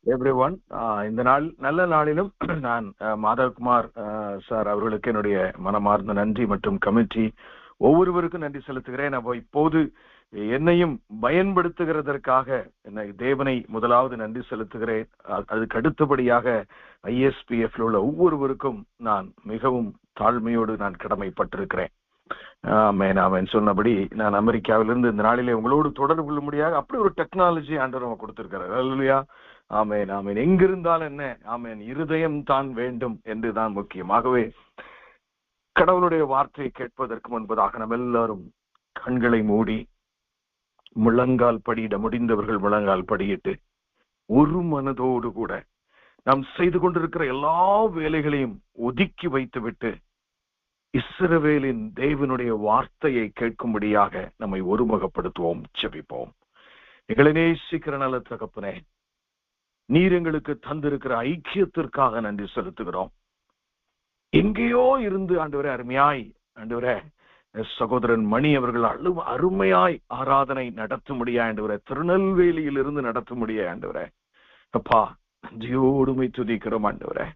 Everyone. இந்த நாள் நல்ல நாளிலும் நான் மாதவ்குமார் சார் அவர்களுக்கு என்னுடைய மனமார்ந்த நன்றி மற்றும் கமிட்டி ஒவ்வொருவருக்கும் நன்றி செலுத்துகிறேன். அப்போ இப்போது என்னையும் பயன்படுத்துகிறதற்காக என்னை தேவனை முதலாவது நன்றி செலுத்துகிறேன். அதுக்கு அடுத்தபடியாக ISPF உள்ள ஒவ்வொருவருக்கும் நான் மிகவும் தாழ்மையோடு நான் கடமைப்பட்டிருக்கிறேன். அவன் சொன்னபடி நான் அமெரிக்காவிலிருந்து இந்த நாளிலே உங்களோடு தொடர்பு கொள்ள முடியாது. அப்படி ஒரு டெக்னாலஜி ஆண்டவர் கொடுத்திருக்கிறார். அல்லேலூயா. ஆமேன் ஆமேன். எங்கிருந்தால் என்ன, ஆமேன், இருதயம் தான் வேண்டும் என்றுதான் முக்கியமாகவே கடவுளுடைய வார்த்தையை கேட்பதற்கு முன்பதாக நம்ம எல்லாரும் கண்களை மூடி முழங்கால் படியிட முடிந்தவர்கள் முழங்கால் படியிட்டு ஒரு மனதோடு கூட நாம் செய்து கொண்டிருக்கிற எல்லா வேலைகளையும் ஒதுக்கி வைத்துவிட்டு இஸ்ரவேலின் தேவனுடைய வார்த்தையை கேட்கும்படியாக நம்மை ஒருமுகப்படுத்துவோம், ஜெபிப்போம். எங்களை நேசிக்கிற நல்ல தகப்பனே, நீர் எங்களுக்கு தந்திருக்கிற ஐக்கியத்திற்காக நன்றி செலுத்துகிறோம். எங்கேயோ இருந்து ஆண்டவரே அருமையாய் ஆண்டவரே சகோதரன் மணி அவர்கள் அருமையாய் ஆராதனை நடத்த முடியா ஆண்டவரே, திருநெல்வேலியில் இருந்து நடத்த முடியா ஆண்டவரே. அப்பா, நன்றியோடுமை துதிக்கிறோம் ஆண்டவரே.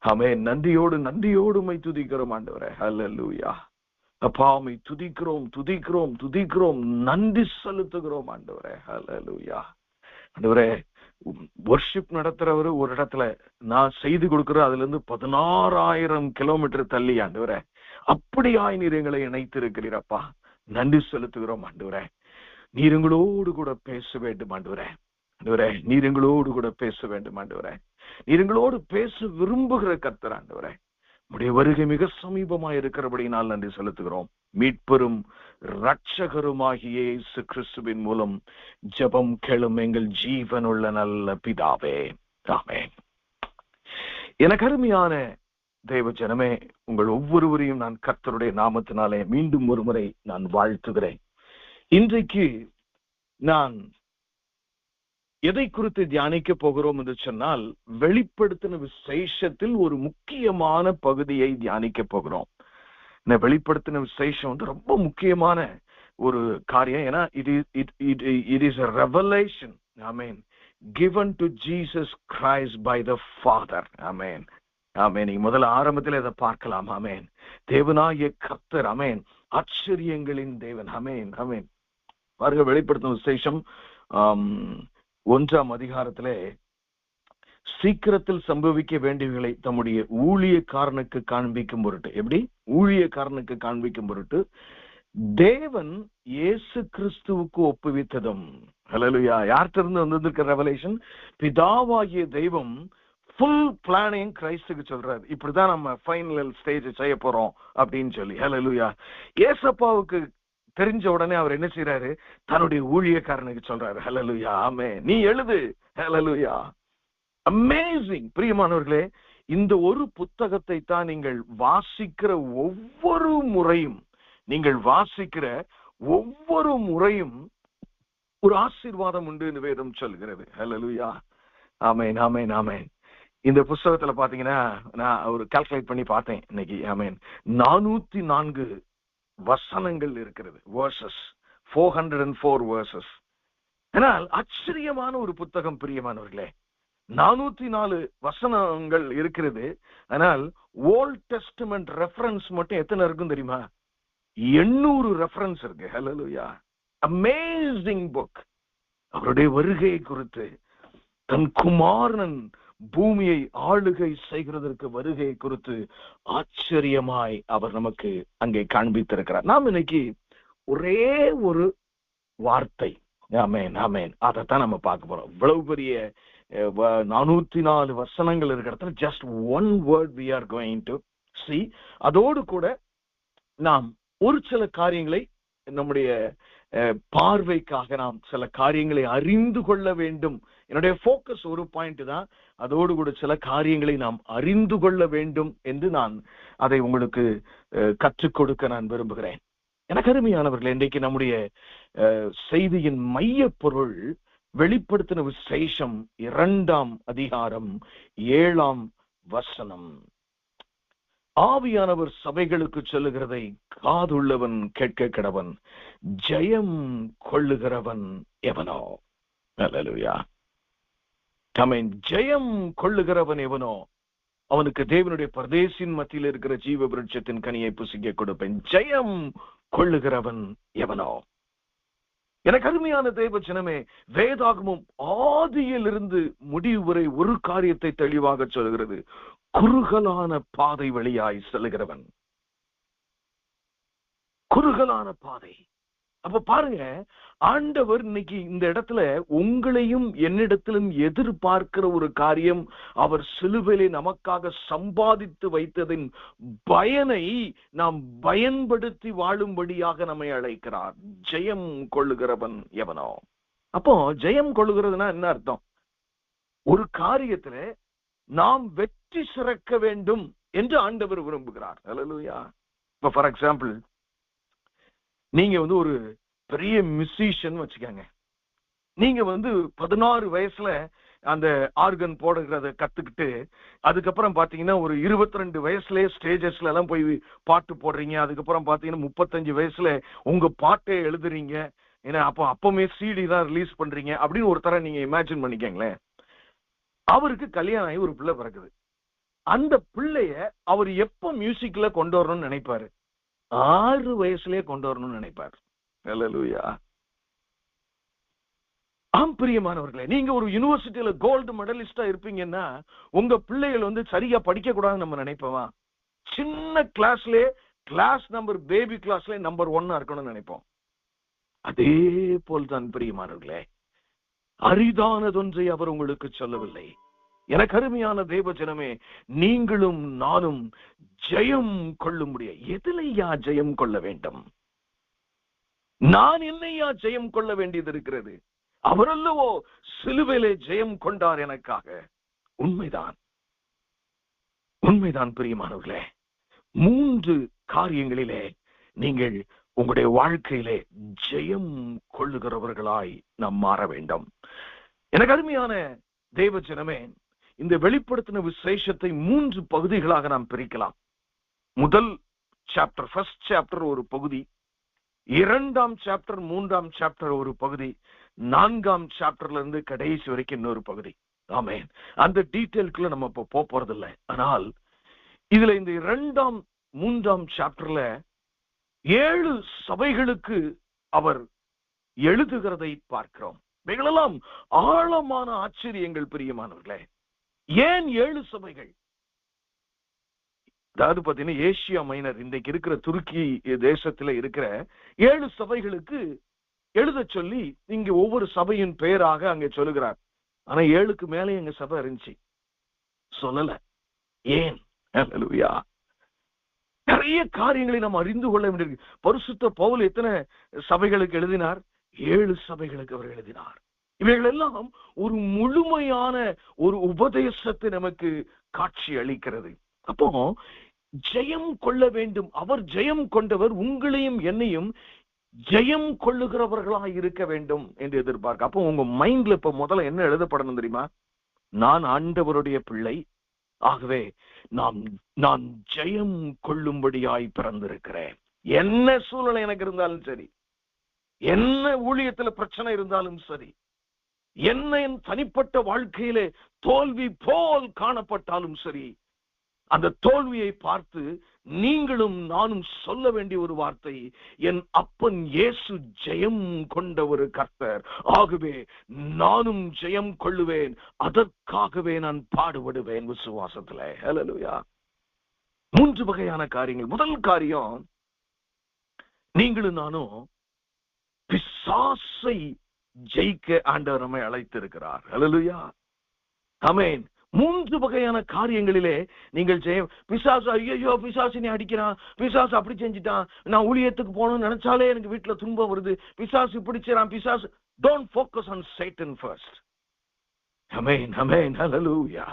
ஆமென். நன்றியோடுமை துதிக்கிறோம் ஆண்டவரே. ஹல்லேலூயா. அப்பா, உம்மை துதிக்கிறோம், நன்றி செலுத்துகிறோம் ஆண்டவரே. ஹல்லேலூயா. ஆண்டவரே, வர்ஷிப் நடத்துறவரு ஒரு இடத்துல நான் செய்து கொடுக்கிற அதுல இருந்து 16,000 கிலோமீட்டர் தள்ளி ஆண்டவரே அப்படியாய் நீர் எங்களை இணைத்திருக்கிறீரப்பா. நன்றி செலுத்துகிறோம் ஆண்டவரே. நீர் எங்களோடு கூட பேச வேண்டும் ஆண்டவரே. ஆண்டவரே, நீர் எங்களோடு கூட பேச வேண்டும் ஆண்டவரே. நீர் எங்களோடு பேச விரும்புகிற கர்த்தர் ஆண்டவரே. உம்முடைய வருகை மிக சமீபமாய் இருக்கிறபடினால் நன்றி செலுத்துகிறோம். மீட்பெரும் இரட்சகருமாகிய இயேசு கிறிஸ்துவின் மூலம் ஜெபம் கேளும் எங்கள் ஜீவனுள்ள நல்ல பிதாவே, ஆமென். எனக்கு அருமையான தேவ ஜனமே, உங்கள் ஒவ்வொருவரையும் நான் கர்த்தருடைய நாமத்தினாலே மீண்டும் ஒரு முறை நான் வாழ்த்துகிறேன். இன்றைக்கு நான் எதை குறித்து தியானிக்க போகிறோம் என்று சொன்னால், வெளிப்படுத்தின விசேஷத்தில் ஒரு முக்கியமான பகுதியை தியானிக்க போகிறோம். இந்த வெளிப்படுத்தின விசேஷம் ரொம்ப முக்கியமான ஒரு காரியம். ஏன்னா it is a revelation, amen, given to Jesus Christ by the Father. amen amen. நீங்க முதல்ல ஆரம்பத்தில் இதை பார்க்கலாம். amen. தேவனாகிய கர்த்தர், amen, ஆச்சரியங்களின் தேவன். amen amen. பாருங்க, வெளிப்படுத்தின விசேஷம் 1ஆம் அதிகாரத்திலே சீக்கிரத்தில் சம்பவிக்க வேண்டியவைகளை தம்முடைய ஊழியக்காரனுக்கு காண்பிக்கும் பொருட்டு, எப்படி ஊழியக்காரனுக்கு காண்பிக்கும் பொருட்டு தேவன் இயேசு கிறிஸ்துவுக்கு ஒப்புவித்ததும். ஹல்லேலூயா. யார்கிட்ட இருந்து வந்திருக்க ரெவலேஷன்? பிதாவாகிய தெய்வம் ஃபுல் பிளானிங் கிரைஸ்டுக்கு சொல்றாரு. இப்படிதான் நம்ம ஃபைனல் ஸ்டேஜ் செய்ய போறோம் அப்படின்னு சொல்லி. ஹல்லேலூயா. ஏசப்பாவுக்கு தெரிஞ்ச உடனே அவர் என்ன செய்யறாரு? தன்னுடைய ஊழியக்காரனுக்கு சொல்றாரு. ஹல்லேலூயா. ஆமென். நீ எழுது. ஹல்லேலூயா. அமேசிங். பிரியமானவர்களே, இந்த ஒரு புத்தகத்தை தான் நீங்கள் வாசிக்கிற ஒவ்வொரு முறையும் ஒரு ஆசீர்வாதம் உண்டு என்று வேதம் சொல்கிறது. ஹல்லேலூயா. ஆமென் ஆமென் ஆமென். இந்த புத்தகத்துல பாத்தீங்கன்னா, நான் ஒரு கால்குலேட் பண்ணி பார்த்தேன் இன்னைக்கு. ஆமென். 404 வசனங்கள் இருக்கிறது. Verses 404 verses. ஆனால் ஆச்சரியமான ஒரு புத்தகம் பிரியமானவர்களே. 404 வசனங்கள் இருக்கிறது. ஆனால் ஓல்ட் டெஸ்டமெண்ட் ரெஃபரன்ஸ் மட்டும் எத்தனை இருக்கும் தெரியுமா? 800 ரெஃபரன்ஸ் இருக்கு. ஹல்லேலூயா. Amazing book. அவருடைய வருகையை குறித்து, தன் குமாரன் பூமியை ஆளுகை செய்கிறதற்கு வருகை குறித்து ஆச்சரியமாய் அவர் நமக்கு அங்கே காண்பித்திருக்கிறார். நாம் இன்னைக்கு ஒரே ஒரு வார்த்தை, ஆமென் ஆமென், அதைத்தான் நம்ம பார்க்க போறோம். இவ்வளவு பெரிய 404 வசனங்கள் இருக்கிற இடத்துல just one word we are going to see. அதோடு கூட நாம் ஒரு சில காரியங்களை நம்முடைய பார்வைக்காக நாம் சில காரியங்களை அறிந்து கொள்ள வேண்டும். என்னுடைய போக்கஸ் ஒரு பாயிண்ட் தான். அதோடு கூட சில காரியங்களை நாம் அறிந்து கொள்ள வேண்டும் என்று நான் அதை உங்களுக்கு கற்றுக் கொடுக்க நான் விரும்புகிறேன். எனக்கு அருமையானவர்கள், இன்றைக்கு நம்முடைய செய்தியின் மைய பொருள் வெளிப்படுத்தின விசேஷம் 2ஆம் அதிகாரம் 7ஆம் வசனம். ஆவியானவர் சபைகளுக்கு சொல்லுகிறதை காதுள்ளவன் கேட்க கடவன், ஜெயம் கொள்ளுகிறவன் எவனோ. ஹல்லேலூயா. ஆமென். ஜெயம் கொள்ளுகிறவன் எவனோ அவனுக்கு தேவனுடைய பரதேசின் மத்தியில் இருக்கிற ஜீவ விருட்சத்தின் கனியை புசிக்க கொடுப்பேன். ஜெயம் கொள்ளுகிறவன் எவனோ. எனக்கு அருமையான தேவ ஜனமே, வேதாகமும் ஆதியிலிருந்து முடிவு வரை ஒரு காரியத்தை தெளிவாக சொல்கிறது. குறுகலான பாதை வழியாய் செல்கிறவன். குறுகலான பாதை. அப்ப பாருங்க, ஆண்டவர் இன்னைக்கு இந்த இடத்துல உங்களையும் என்னிடத்திலும் எதிர்பார்க்கிற ஒரு காரியம், அவர் சிலுவையிலே நமக்காக சம்பாதித்து வைத்ததின் பயனை நாம் பயன்படுத்தி வாழும்படியாக நம்மை அழைக்கிறார். ஜெயம் கொள்ளுகிறவன் எவனோ. அப்போ ஜெயம் கொள்ளுகிறதுனா என்ன அர்த்தம்? ஒரு காரியத்துல நாம் வெற்றி சிறக்க வேண்டும் என்று ஆண்டவர் விரும்புகிறார். ஹல்லேலூயா. இப்ப ஃபார் எக்ஸாம்பிள், நீங்க ஒரு பெரிய மியூசிஷியன் வச்சுக்கோங்க. நீங்க 16 வயசுல அந்த ஆர்கன் போடுறத கத்துக்கிட்டு, அதுக்கப்புறம் பாத்தீங்கன்னா ஒரு 22 வயசுலயே ஸ்டேஜஸ்ல எல்லாம் போய் பாட்டு போடுறீங்க. அதுக்கப்புறம் பாத்தீங்கன்னா 35 வயசுல உங்க பாட்டை எழுதுறீங்க. ஏன்னா அப்பவுமே சிடி தான் ரிலீஸ் பண்றீங்க அப்படின்னு ஒரு தர நீங்க இமேஜின் பண்ணிக்கங்களேன். அவருக்கு கல்யாணம் ஆகி ஒரு பிள்ளை பிறகுது. அந்த பிள்ளைய அவர் எப்ப மியூசிக்ல கொண்டு வரணும்னு நினைப்பாரு? 6 வயசுலயே கொண்டு வரணும்னு நினைப்பாரு. ஹல்லேலூயா. ஆம் பிரியமானவர்களே, நீங்க ஒரு யூனிவர்சிட்டியில கோல்டு மெடலிஸ்டா இருப்பீங்கன்னா உங்க பிள்ளைகள் சரியா படிக்க கூடாதுன்னு நம்ம நினைப்போமா? சின்ன கிளாஸ் நம்பர், பேபி கிளாஸ்ல நம்பர் 1 இருக்கணும்னு நினைப்போம். அதே போல்தான் பிரியமானவர்களே, அரிதானதொன்றை அவர் உங்களுக்கு சொல்லவில்லை. எனக்கு அருமையான தேவ ஜனமே, நீங்களும் நானும் ஜெயம் கொள்ள முடியும். எதிலையா ஜெயம் கொள்ள வேண்டும்? நான் என்னையா ஜெயம் கொள்ள வேண்டியது இருக்கிறது? அவரல்லவோ சிலுவையிலே ஜெயம் கொண்டார் எனக்காக. உண்மைதான், உண்மைதான் பிரியமானவர்களே. 3 காரியங்களிலே நீங்கள் உங்களுடைய வாழ்க்கையிலே ஜெயம் கொள்ளுகிறவர்களாய் நாம் மாற வேண்டும். எனக்கு அருமையான தேவ ஜனமே, இந்த வெளிப்படுத்தின விசேஷத்தை 3 பகுதிகளாக நாம் பிரிக்கலாம். முதல் சாப்டர், ஃபர்ஸ்ட் சாப்டர் ஒரு பகுதி, 2ஆம் சாப்டர், 3ஆம் சாப்டர் ஒரு பகுதி, 4ஆம் சாப்டர்ல இருந்து கடைசி வரைக்கும் இன்னொரு பகுதி. ஆமென். அந்த டீட்டெயிலுக்குள்ள நம்ம இப்ப போறது இல்லை. ஆனால் இதுல இந்த 2ஆம் 3ஆம் சாப்டர்ல 7 சபைகளுக்கு அவர் எழுதுகிறதை பார்க்கிறோம். இவைகளெல்லாம் ஆழமான ஆச்சரியங்கள் பிரியமானவர்களே. ஏன் 7 சபைகள்? அதாவது பாத்தீங்கன்னா ஏசியா மைனர், இன்றைக்கு இருக்கிற துருக்கி தேசத்துல இருக்கிற 7 சபைகளுக்கு எழுத சொல்லி இங்க ஒவ்வொரு சபையின் பெயராக அங்க சொல்லுகிறார். ஆனா 7க்கு மேலே எங்க சபை இருந்துச்சு, சொல்லல. ஏன்? ஹல்லேலூயா. நிறைய காரியங்களை நாம் அறிந்து கொள்ள வேண்டியிருக்கு. பரிசுத்த பவுல் எத்தனை சபைகளுக்கு எழுதினார்? 7 சபைகளுக்கு அவர் எழுதினார். இவைகள் எல்லாம் ஒரு முழுமையான ஒரு உபதேசத்தை நமக்கு காட்சி அளிக்கிறது. அப்போ ஜெயம் கொள்ள வேண்டும். அவர் ஜெயம் கொண்டவர். உங்களையும் என்னையும் ஜெயம் கொள்ளுகிறவர்களாக இருக்க வேண்டும் என்று எதிர்பார்க்க. அப்போ உங்க மைண்ட்ல இப்ப முதல்ல என்ன எழுதப்படணும் தெரியுமா? நான் ஆண்டவருடைய பிள்ளை, ஆகவே நான் ஜெயம் கொள்ளும்படியாய் பிறந்திருக்கிறேன். என்ன சூழ்நிலை எனக்கு இருந்தாலும் சரி, என்ன ஊழியத்துல பிரச்சனை இருந்தாலும் சரி, என்ன என் தனிப்பட்ட வாழ்க்கையிலே தோல்வி போல் காணப்பட்டாலும் சரி, அந்த தோல்வியை பார்த்து நீங்களும் நானும் சொல்ல வேண்டிய ஒரு வார்த்தை, என் அப்பன் இயேசு ஜெயம் கொண்ட ஒரு கர்த்தர், ஆகவே நானும் ஜெயம் கொள்ளுவேன், அதற்காகவே நான் பாடுபடுவேன் விசுவாசத்துல. ஹல்லேலூயா. 3 வகையான காரியங்கள். முதல் காரியம், நீங்களும் நானும் பிசாசை ஜெயிக்க ஆண்டவர் நம்மை அழைத்திருக்கிறார். ஹல்லேலூயா. ஆமென். 3 வகையான காரியங்களிலே நீங்கள் ஜெயம். பிசாசு, ஐயோ பிசாசு நீ அடிக்கிறான், பிசாசு அப்படி செஞ்சுட்டான், நான் ஊழியத்துக்கு போகணும்னு நினைச்சாலே எனக்கு வீட்டுல துன்பம் வருது, பிசாசு இப்படி செய்றான், பிசாசு. Don't focus on Satan first. ஆமென், ஆமென், ஹல்லேலூயா.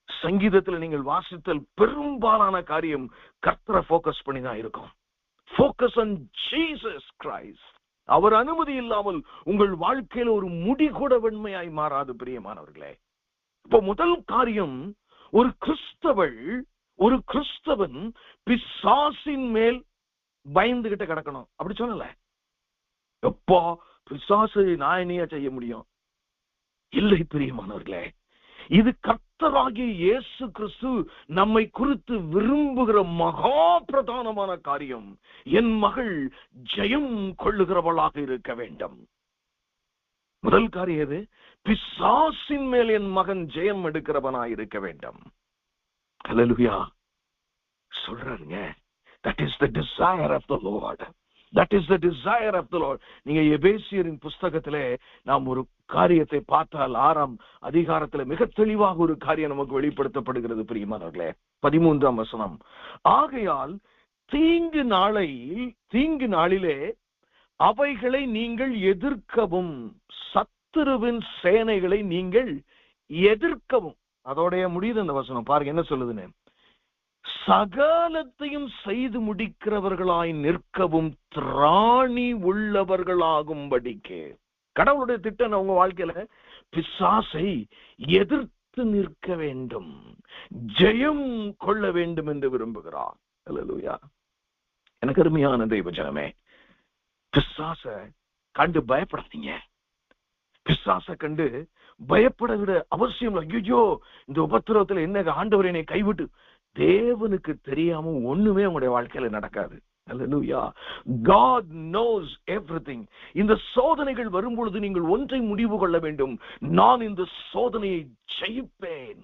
சங்கீதத்துல நீங்கள் வாசித்தல் பெரும்பாலான காரியம் கர்த்தரை ஃபோக்கஸ் பண்ணி தான் இருக்கும். Focus on Jesus Christ. அவர் அனுமதி இல்லாமல் உங்கள் வாழ்க்கையில ஒரு முடி கூட வெண்மையாய் மாறாது பிரியமானவர்களே. இப்ப முதல் காரியம், ஒரு கிறிஸ்தவன் பிசாசின் மேல் பயந்துகிட்ட கிடக்கணும். அப்படி சொல்லல. எப்பா பிசாசு நான் என்னையா செய்ய முடியும்? இல்லை பிரியமானவர்களே. இது கர்த்தராகிய இயேசு கிறிஸ்து நம்மை குறித்து விரும்புகிற மகா பிரதானமான காரியம். என் மகள் ஜெயம் கொள்ளுகிறவளாக இருக்க வேண்டும். முதல் காரியம் எது? பிசாசின் மேல் என் மகன் ஜெயம் எடுக்கிறவனாய் இருக்க வேண்டும். ஹல்லேலூயா சொல்றாருங்க. That is the desire of the Lord. That is the desire of the Lord. நீங்க எபேசியரின் புஸ்தகத்திலே நாம் ஒரு காரியத்தை பார்த்தால் 6ஆம் அதிகாரத்தில் மிக தெளிவாக ஒரு காரியம் நமக்கு வெளிப்படுத்தப்படுகிறது பிரியமானவர்களே. 13ஆம் வசனம், ஆகையால் தீங்கு நாளிலே அவைகளை நீங்கள் எதிர்க்கவும், சத்துருவின் சேனைகளை நீங்கள் எதிர்க்கவும். அதோடைய முடியுது அந்த வசனம். பாருங்க என்ன சொல்லுதுன்னு. சகலத்தையும் செய்து முடிக்கிறவர்களாய் நிற்கவும் திராணி உள்ளவர்களாகும்படிக்கு. கடவுளுடைய திட்டம் உங்க வாழ்க்கையில பிசாசை எதிர்த்து நிற்க வேண்டும், ஜெயம் கொள்ள வேண்டும் என்று விரும்புகிறார். அல்லேலூயா. எனக்கு அருமையான தெய்வ ஜனமே, பிசாச கண்டு பயப்படாதீங்க. பிசாச கண்டு பயப்பட விட அவசியம் இல்லை. ஐயோ இந்த உபத்திரவத்துல என்ன ஆண்டவர் என்னை கைவிட்டு, தேவனுக்கு தெரியாம ஒண்ணுமே உங்களுடைய வாழ்க்கையில நடக்காது. அல்லேலூயா. God knows everything. இந்த சோதனைகள் வரும்பொழுது நீங்கள் ஒன்றை முடிவு கொள்ள வேண்டும், நான் இந்த சோதனையை ஜெயிப்பேன்.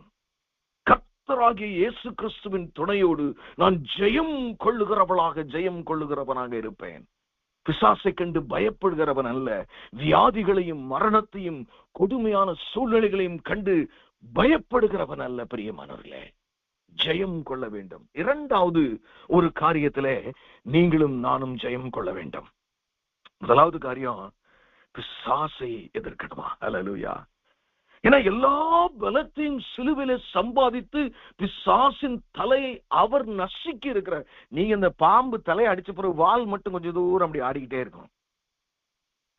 கர்த்தராகிய இயேசு கிறிஸ்துவின் துணையோடு நான் ஜெயம் கொள்ளுகிறவனாக இருப்பேன். பிசாசை கண்டு பயப்படுகிறவன் அல்ல, வியாதிகளையும் மரணத்தையும் கொடுமையான சூழ்நிலைகளையும் கண்டு பயப்படுகிறவன் அல்ல பிரியமானவர்களே. ஜெயம் கொள்ள வேண்டும். இரண்டாவது ஒரு காரியத்திலே நீங்களும் நானும் ஜெயம் கொள்ள வேண்டும். முதலாவது காரியம் பிசாசை எதிர்க்கணுமா? அல்லேலூயா. ஏன்னா எல்லா பலத்தையும் சிலுவையில சம்பாதித்து பிசாசின் தலையை அவர் நசுக்கி இருக்கிறார். நீங்க இந்த பாம்பு தலையை அடிச்ச பிறகு வால் மட்டும் கொஞ்சம் தூரம் அப்படி ஆடிக்கிட்டே இருக்கும்.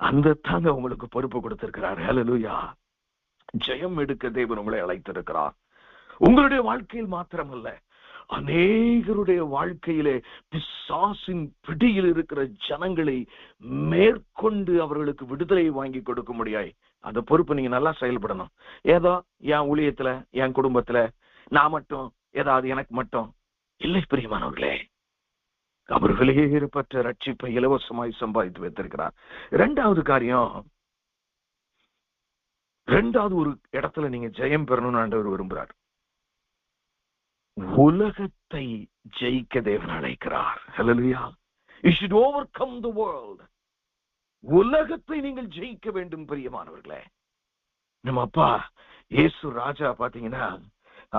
அந்த தாங்க உங்களுக்கு பொறுப்பு கொடுத்திருக்கிறார். அல்லேலூயா. ஜெயம் எடுக்க தேவன் உங்களை அழைத்திருக்கிறார். உங்களுடைய வாழ்க்கையில் மாத்திரமல்ல, அநேகருடைய வாழ்க்கையிலே பிசாசின் பிடியில் இருக்கிற ஜனங்களை மேற்கொண்டு அவர்களுக்கு விடுதலை வாங்கி கொடுக்க முடியாது. அந்த பொறுப்பு நீங்க நல்லா செயல்படணும். ஏதோ என் ஊழியத்துல, என் குடும்பத்துல நான் மட்டும், ஏதாவது எனக்கு மட்டும் இல்லை பிரியமானவர்களே. அவர்களே பெற்ற ரட்சிப்பை இலவசமாய் சம்பாதித்து வைத்திருக்கிறார். இரண்டாவது காரியம், இரண்டாவது ஒரு இடத்துல நீங்க ஜெயம் பெறணும்னு ஆண்டவர் விரும்புறார். உலகத்தை ஜெயிக்க தேவன் அழைக்கிறார். ஹல்லேலூயா. You should overcome the world. உலகத்தை நீங்கள் ஜெயிக்க வேண்டும் பிரியமானவர்களே. நம்ம அப்பா இயேசு ராஜா பாத்தீங்கன்னா,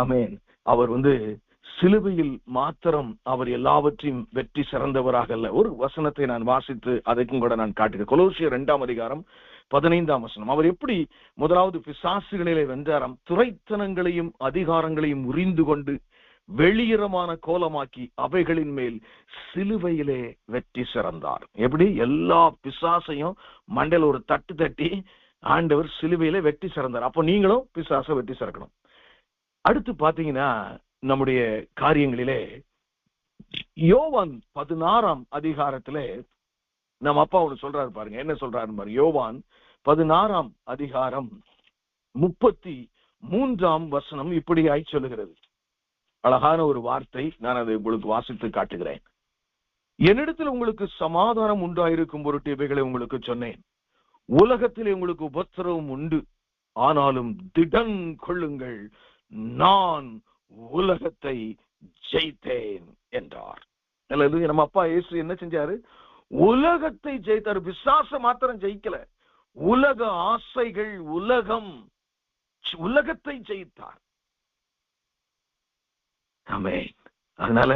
ஆமென், அவர் சிலுவையில் மாத்திரம் அவர் எல்லாவற்றையும் வெற்றி சிறந்தவராக அல்ல. ஒரு வசனத்தை நான் வாசித்து அதற்கும் கூட நான் காட்டுகிறேன். கொலோசியர் 2ஆம் அதிகாரம் 15ஆம் வசனம். அவர் எப்படி முதலாவது பிசாசுகளிலே வென்றாராம்? துரைத்தனங்களையும் அதிகாரங்களையும் உரிந்து கொண்டு வெளியரமான கோலமாக்கி அவைகளின் மேல் சிலுவையிலே வெற்றி சிறந்தார். எப்படி? எல்லா பிசாசையும் மண்டையில ஒரு தட்டு தட்டி ஆண்டவர் சிலுவையிலே வெற்றி சிறந்தார். அப்போ நீங்களும் பிசாச வெற்றி சிறக்கணும். அடுத்து பாத்தீங்கன்னா நம்முடைய காரியங்களிலே யோவான் 16ஆம் அதிகாரத்திலே நம்ம அப்பா ஒண்ணு சொல்றாரு பாருங்க. என்ன சொல்றாரு பாருங்க. யோவான் 16ஆம் அதிகாரம் 33ஆம் வசனம் இப்படியாய் சொல்லுகிறது. அழகான ஒரு வார்த்தை. நான் அதை உங்களுக்கு வாசித்து காட்டுகிறேன். என்னிடத்தில் உங்களுக்கு சமாதானம் உண்டாயிருக்கும் பொருட்டு இவைகளை உங்களுக்கு சொன்னேன். உலகத்திலே உங்களுக்கு உபத்திரவம் உண்டு, ஆனாலும் திடன் கொள்ளுங்கள், நான் உலகத்தை ஜெயித்தேன் என்றார். நம்ம அப்பா இயேசு என்ன செஞ்சாரு? உலகத்தை ஜெயித்தார். பிசாச மாத்திரம் ஜெயிக்கல, உலக ஆசைகள், உலகத்தை ஜெயித்தார். ஆமென். அதனால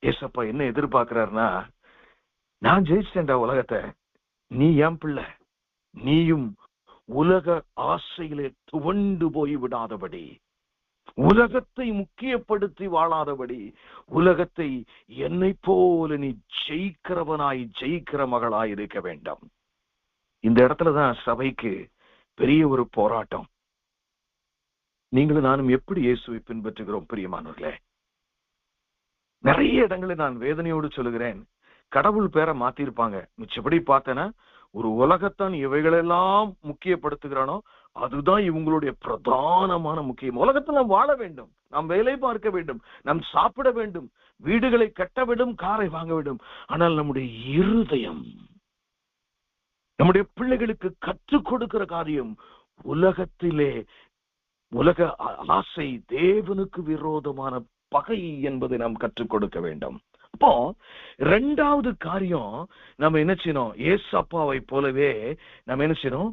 ஏசப்பா என்ன எதிர்பார்க்கிறார்னா, நான் ஜெயிச்சிட்டேன்டா உலகத்தை, நீ என் பிள்ளை, நீயும் உலக ஆசையிலே துவண்டு போய் விடாதபடி, உலகத்தை முக்கியப்படுத்தி வாழாதபடி, உலகத்தை என்னை போல நீ ஜெயிக்கிறவனாய், ஜெயிக்கிற மகளாய் இருக்க வேண்டும். இந்த இடத்துலதான் சபைக்கு பெரிய ஒரு போராட்டம். நீங்களும் நானும் எப்படி இயேசுவை பின்பற்றுகிறோம் பிரியமானவர்களே? நிறைய இடங்களில் நான் வேதனையோடு சொல்லுகிறேன், கடவுள் பேரை மாத்திருப்பாங்க. மிச்சபடி பார்த்தேன்னா ஒரு உலகத்தான் இவைகளெல்லாம் முக்கியப்படுத்துகிறானோ அதுதான் இவங்களுடைய பிரதானமான முக்கியம். உலகத்தில் நாம் வாழ வேண்டும், நாம் வேலை பார்க்க வேண்டும், நாம் சாப்பிட வேண்டும், வீடுகளை கட்ட வேண்டும், காரை வாங்க வேண்டும். ஆனால் நம்முடைய இருதயம், நம்முடைய பிள்ளைகளுக்கு கற்றுக் கொடுக்கிற காரியம் உலகத்திலே உலக ஆசை தேவனுக்கு விரோதமான பகை என்பதை நாம் கற்றுக் கொடுக்க வேண்டும். அப்போ இரண்டாவது காரியம் நம்ம என்ன செய்யணும், ஏசப்பாவை போலவே நம்ம என்ன செய்யணும்,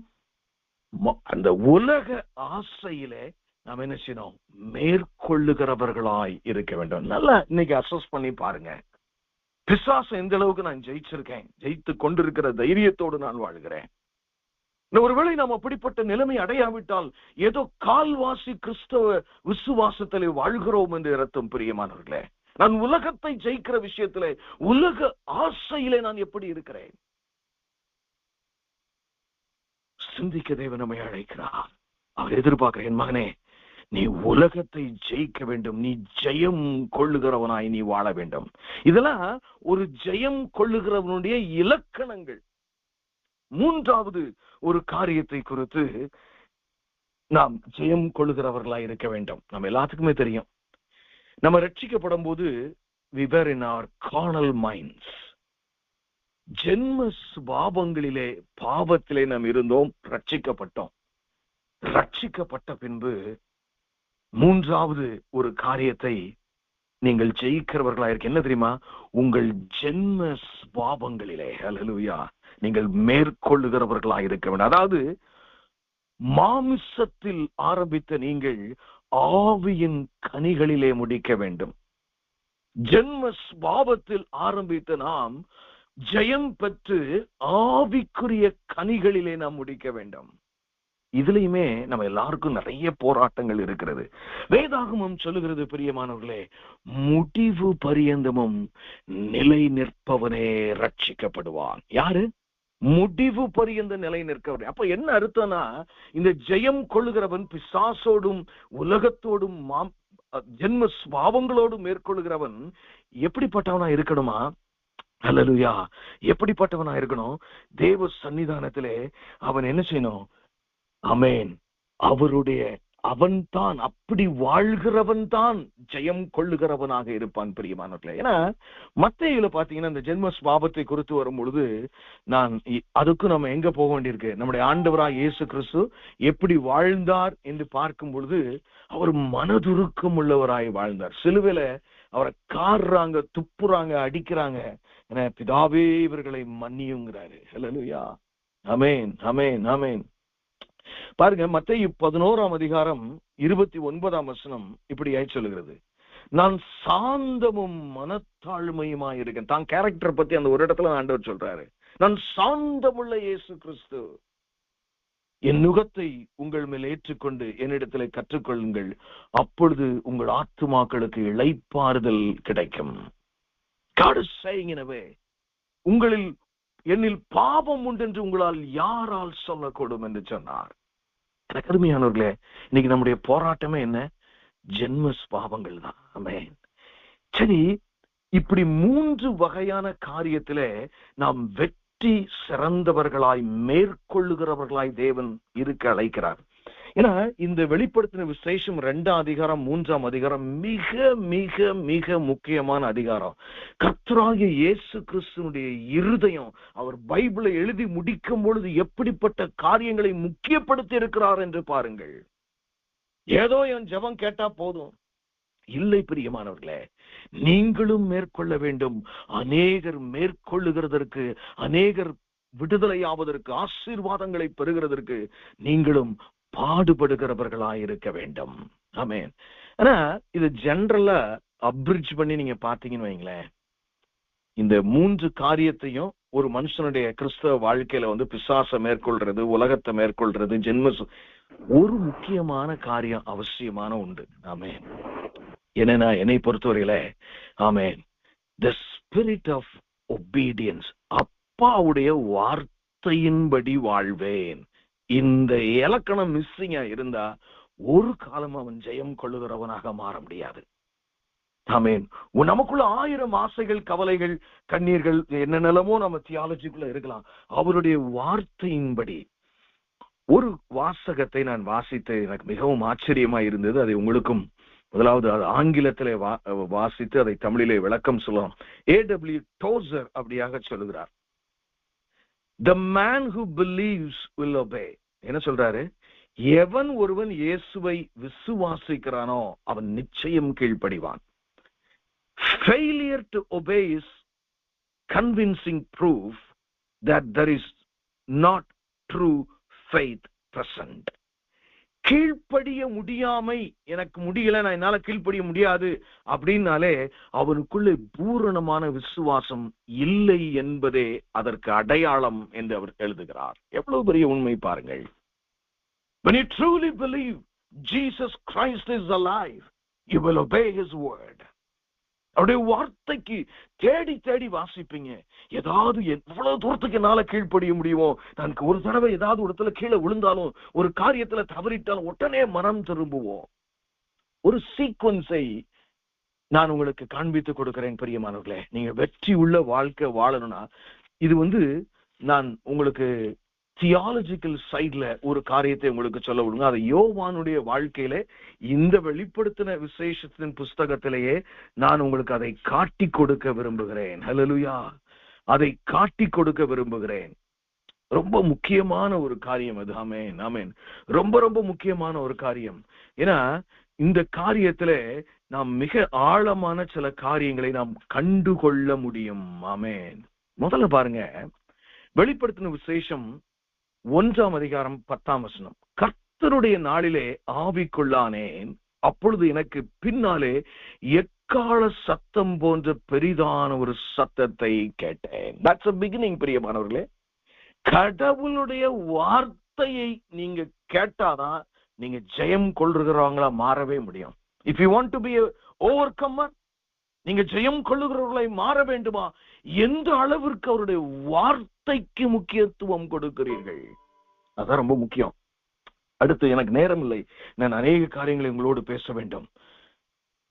அந்த உலக ஆசையிலே நாம் என்ன செய்யணும், மேற்கொள்ளுகிறவர்களாய் இருக்க வேண்டும். நல்லா இன்னைக்கு அசஸ் பண்ணி பாருங்க, பிசாசு எந்த அளவுக்கு நான் ஜெயிச்சிருக்கேன், ஜெயித்து கொண்டிருக்கிற தைரியத்தோடு நான் வாழ்கிறேன். ஒருவேளை நாம் அப்படிப்பட்ட நிலைமை அடையாவிட்டால் ஏதோ கால்வாசி கிறிஸ்தவ விசுவாசத்திலே வாழ்கிறோம் என்று அர்த்தம். பிரியமானவர்களே, நான் உலகத்தை ஜெயிக்கிற விஷயத்திலே, உலக ஆசையிலே நான் எப்படி இருக்கிறேன்? சிந்திக்க தேவன் நம்மை அழைக்கிறார். அவர் எதிர்பார்க்கிற, என் மகனே, நீ உலகத்தை ஜெயிக்க வேண்டும், நீ ஜெயம் கொள்ளுகிறவனாய் நீ வாழ வேண்டும். இதெல்லாம் ஒரு ஜெயம் கொள்ளுகிறவனுடைய இலக்கணங்கள். மூன்றாவது ஒரு காரியத்தை குறித்து நாம் ஜெயம் கொள்ளுகிறவர்களாய் இருக்க வேண்டும். நம்ம எல்லாத்துக்குமே தெரியும், நம்ம ரட்சிக்கப்படும் போது we were in our carnal minds. ஜென்ம சுபாவங்களிலே, பாவத்திலே நாம் இருந்தோம், ரட்சிக்கப்பட்டோம். ரட்சிக்கப்பட்ட பின்பு மூன்றாவது ஒரு காரியத்தை நீங்கள் ஜெயிக்கிறவர்களா இருக்க என்ன தெரியுமா, உங்கள் ஜென்ம சுபாவங்களிலே, ஹல்லேலூயா, நீங்கள் மேற்கொள்ளுகிறவர்களா இருக்க வேண்டும். அதாவது மாமிசத்தில் ஆரம்பித்த நீங்கள் ஆவியின் கனிகளிலே முடிக்க வேண்டும். ஜென்ம சுபாவத்தில் ஆரம்பித்த நாம் ஜெயம் பெற்று ஆவிக்குரிய கனிகளிலே நாம் முடிக்க வேண்டும். இதுலயுமே நம்ம எல்லாருக்கும் நிறைய போராட்டங்கள் இருக்கிறது. வேதாகமம் சொல்லுகிறது, பிரியமானவர்களே, முடிவு பரியந்தமும் நிலை நிற்பவனே ரட்சிக்கப்படுவான். யாரு? முடிவு பரியந்த நிலை நிற்கவன். அப்ப என்ன அர்த்தம்னா, இந்த ஜெயம் கொள்ளுகிறவன் பிசாசோடும் உலகத்தோடும் ஜென்ம சுபாவங்களோடும் மேற்கொள்ளுகிறவன் எப்படிப்பட்டவனா இருக்கணுமா? ஹல்லேலூயா, எப்படிப்பட்டவனா இருக்கணும்? தேவ சன்னிதானத்திலே அவன் என்ன செய்யணும்? ஆமென், அவன் தான், அப்படி வாழ்கிறவன் தான் ஜெயம் கொள்ளுகிறவனாக இருப்பான். பிரியமானவர்களே, ஏன்னா மத்தேயுல பாத்தீங்கன்னா இந்த ஜென்ம சுபாவத்தை குறித்து வரும் பொழுது அதுக்கு நம்ம எங்க போக வேண்டியிருக்கு, நம்முடைய ஆண்டவராய் இயேசு கிறிஸ்து எப்படி வாழ்ந்தார் என்று பார்க்கும் பொழுது அவர் மனதுருக்கம் உள்ளவராய் வாழ்ந்தார். சிலுவையில அவரை கார்றாங்க, துப்புறாங்க, அடிக்கிறாங்க. ஏன்னா பிதாவே இவர்களை மன்னியுங்கிறாரு. ஹல்லேலூயா, ஆமென், ஆமென், ஆமென். பாருங்க, மத்தேயு 11:29 இப்படியாய் சொல்லுகிறது, நான் சாந்தமும் மனத்தாழ்மையுமா இருக்கேன். தான் கேரக்டர் பத்தி அந்த ஒரு இடத்துல ஆண்டவர் சொல்றாரு, நான் சாந்தமுள்ள இயேசு கிறிஸ்து, என் நுகத்தை உங்கள் மேல் ஏற்றுக்கொண்டு என்னிடத்துல கற்றுக்கொள்ளுங்கள், அப்பொழுது உங்கள் ஆத்துமாக்களுக்கு இளைப்பாறுதல் கிடைக்கும். God is saying in a way, என்னில் பாவம் உண்டு என்று உங்களால் யாரால் சொல்லக்கூடும் என்று சொன்னார். கருமையானவர்களே, இன்னைக்கு நம்முடைய போராட்டமே என்ன? ஜென்ம பாவங்கள் தான். ஆமென். சரி, இப்படி 3 வகையான காரியத்திலே நாம் வெற்றி சிறந்தவர்களாய் மேற்கொள்ளுகிறவர்களாய் தேவன் இருக்க அழைக்கிறார். ஏன்னா இந்த வெளிப்படுத்தின விசேஷம் 2ஆம் அதிகாரம் 3ஆம் அதிகாரம் மிக மிக மிக முக்கியமான அதிகாரம். கர்த்தராகிய இயேசு கிறிஸ்துவினுடைய இருதயம், அவர் பைபிளை எழுதி முடிக்கும் பொழுது எப்படிப்பட்ட காரியங்களை முக்கியப்படுத்தி இருக்கிறார் என்று பாருங்கள். ஏதோ என் ஜெபம் கேட்டா போதும் இல்லை பிரியமானவர்களே, நீங்களும் மேற்கொள்ள வேண்டும். அநேகர் மேற்கொள்ளுகிறதற்கு, அநேகர் விடுதலையாவதற்கு, ஆசீர்வாதங்களை பெறுகிறதற்கு நீங்களும் பாடுபடுகிறவர்களாய் இருக்க வேண்டும். ஆமென். ஆனா இது ஜெனரலா அப்ரிட்ஜ் பண்ணி நீங்க பாத்தீங்கன்னு வைங்களேன், இந்த 3 காரியத்தையும் ஒரு மனுஷனுடைய கிறிஸ்தவ வாழ்க்கையில பிசாசை மேற்கொள்றது, உலகத்தை மேற்கொள்றது, ஒரு முக்கியமான காரியம் அவசியமான உண்டு. ஆமென். என்னன்னா என்னை பொறுத்தவரையில, ஆமென், the spirit of obedience, அப்பாவுடைய வார்த்தையின்படி வாழ்வேன். இந்த இலக்கணம் மிஸ்ஸிங்கா இருந்தா ஒரு காலம் அவன் ஜெயம் கொள்ளுகிறவனாக மாற முடியாது. ஆமென். நமக்குள்ள 1000 ஆசைகள், கவலைகள், கண்ணீர்கள், என்ன நிலமோ நம்ம தியாலஜிக்குள்ள இருக்கலாம். அவருடைய வார்த்தையின்படி ஒரு வாசகத்தை நான் வாசித்து எனக்கு மிகவும் ஆச்சரியமா இருந்தது. அதை உங்களுக்கும் முதலாவது ஆங்கிலத்திலே வாசித்து அதை தமிழிலே விளக்கம் சொல்லலாம். A.W. Tozer அப்படியாக சொல்லுகிறார், the man who believes will obey. என்ன சொல்றாரு? எவன் ஒருவன் இயேசுவை விசுவாசிக்கிறானோ அவன் நிச்சயம் கீழ்ப்படிவான். Failure to obey is convincing proof that there is not true faith present. கீழ்ப்படிய முடியாமை, எனக்கு முடியல, நான் என்னால கீழ்ப்படிய முடியாது அப்படின்னாலே அவனுக்குள்ளே பூரணமான விசுவாசம் இல்லை என்பதே அதற்கு அடையாளம் என்று அவர் எழுதுகிறார். எவ்வளவு பெரிய உண்மை பாருங்கள். When you truly believe Jesus Christ is alive, you will obey his word. அவருடைய வார்த்தைக்கு தேடி தேடி வாசிப்பீங்க. ஏதாவது எவ்வளவு தூரத்துக்கு என்னால கீழ்ப்படிய முடியுமோ, நான் ஒரு தடவை ஏதாவது ஒரு இடத்துல கீழே விழுந்தாலும், ஒரு காரியத்துல தவறிட்டாலும் உடனே மனம் திரும்புவோம். ஒரு சீக்வன்ஸை நான் உங்களுக்கு காண்பித்து கொடுக்கிறேன் பிரியமானவர்களே. நீங்க வெற்றி உள்ள வாழ்க்கை வாழணும்னா, இது நான் உங்களுக்கு தியாலஜிக்கல் சைட்ல ஒரு காரியத்தை உங்களுக்கு சொல்ல விடுங்க. அதை யோவானுடைய வாழ்க்கையில இந்த வெளிப்படுத்தின விசேஷத்தின் புஸ்தகத்திலேயே நான் உங்களுக்கு அதை காட்டி கொடுக்க விரும்புகிறேன். ஹல்லேலூயா, அதை காட்டி கொடுக்க விரும்புகிறேன். ரொம்ப முக்கியமான ஒரு காரியம் அது. ஆமென், ஆமென். ரொம்ப ரொம்ப முக்கியமான ஒரு காரியம். ஏன்னா இந்த காரியத்துல நாம் மிக ஆழமான சில காரியங்களை நாம் கண்டுகொள்ள முடியும். ஆமென். முதல்ல பாருங்க, வெளிப்படுத்தின விசேஷம் 1ஆம் அதிகாரம் 10ஆம் வசனம். கர்த்தருடைய நாளிலே ஆவிக்குள்ளானேன், அப்பொழுது எனக்கு பின்னாலே எக்காள சத்தம் போன்ற பெரிதான ஒரு சத்தத்தை கேட்டேன். தட்ஸ் a beginning பிரியமானவர்களே. கடவுளுடைய வார்த்தையை நீங்க கேட்டாதான் நீங்க ஜெயம் கொள்ளுகிறவங்களா மாறவே முடியும். If you want to be overcomer, நீங்க ஜெயம் கொள்ளுகிறவர்களை மாற வேண்டுமா, எந்த அளவிற்கு அவருடைய வார்த்தைக்கு முக்கியத்துவம் கொடுக்கிறீர்கள், அதான் ரொம்ப முக்கியம். அடுத்து, எனக்கு நேரம் இல்லை, நான் அநேக காரியங்களை உங்களோடு பேச வேண்டும்.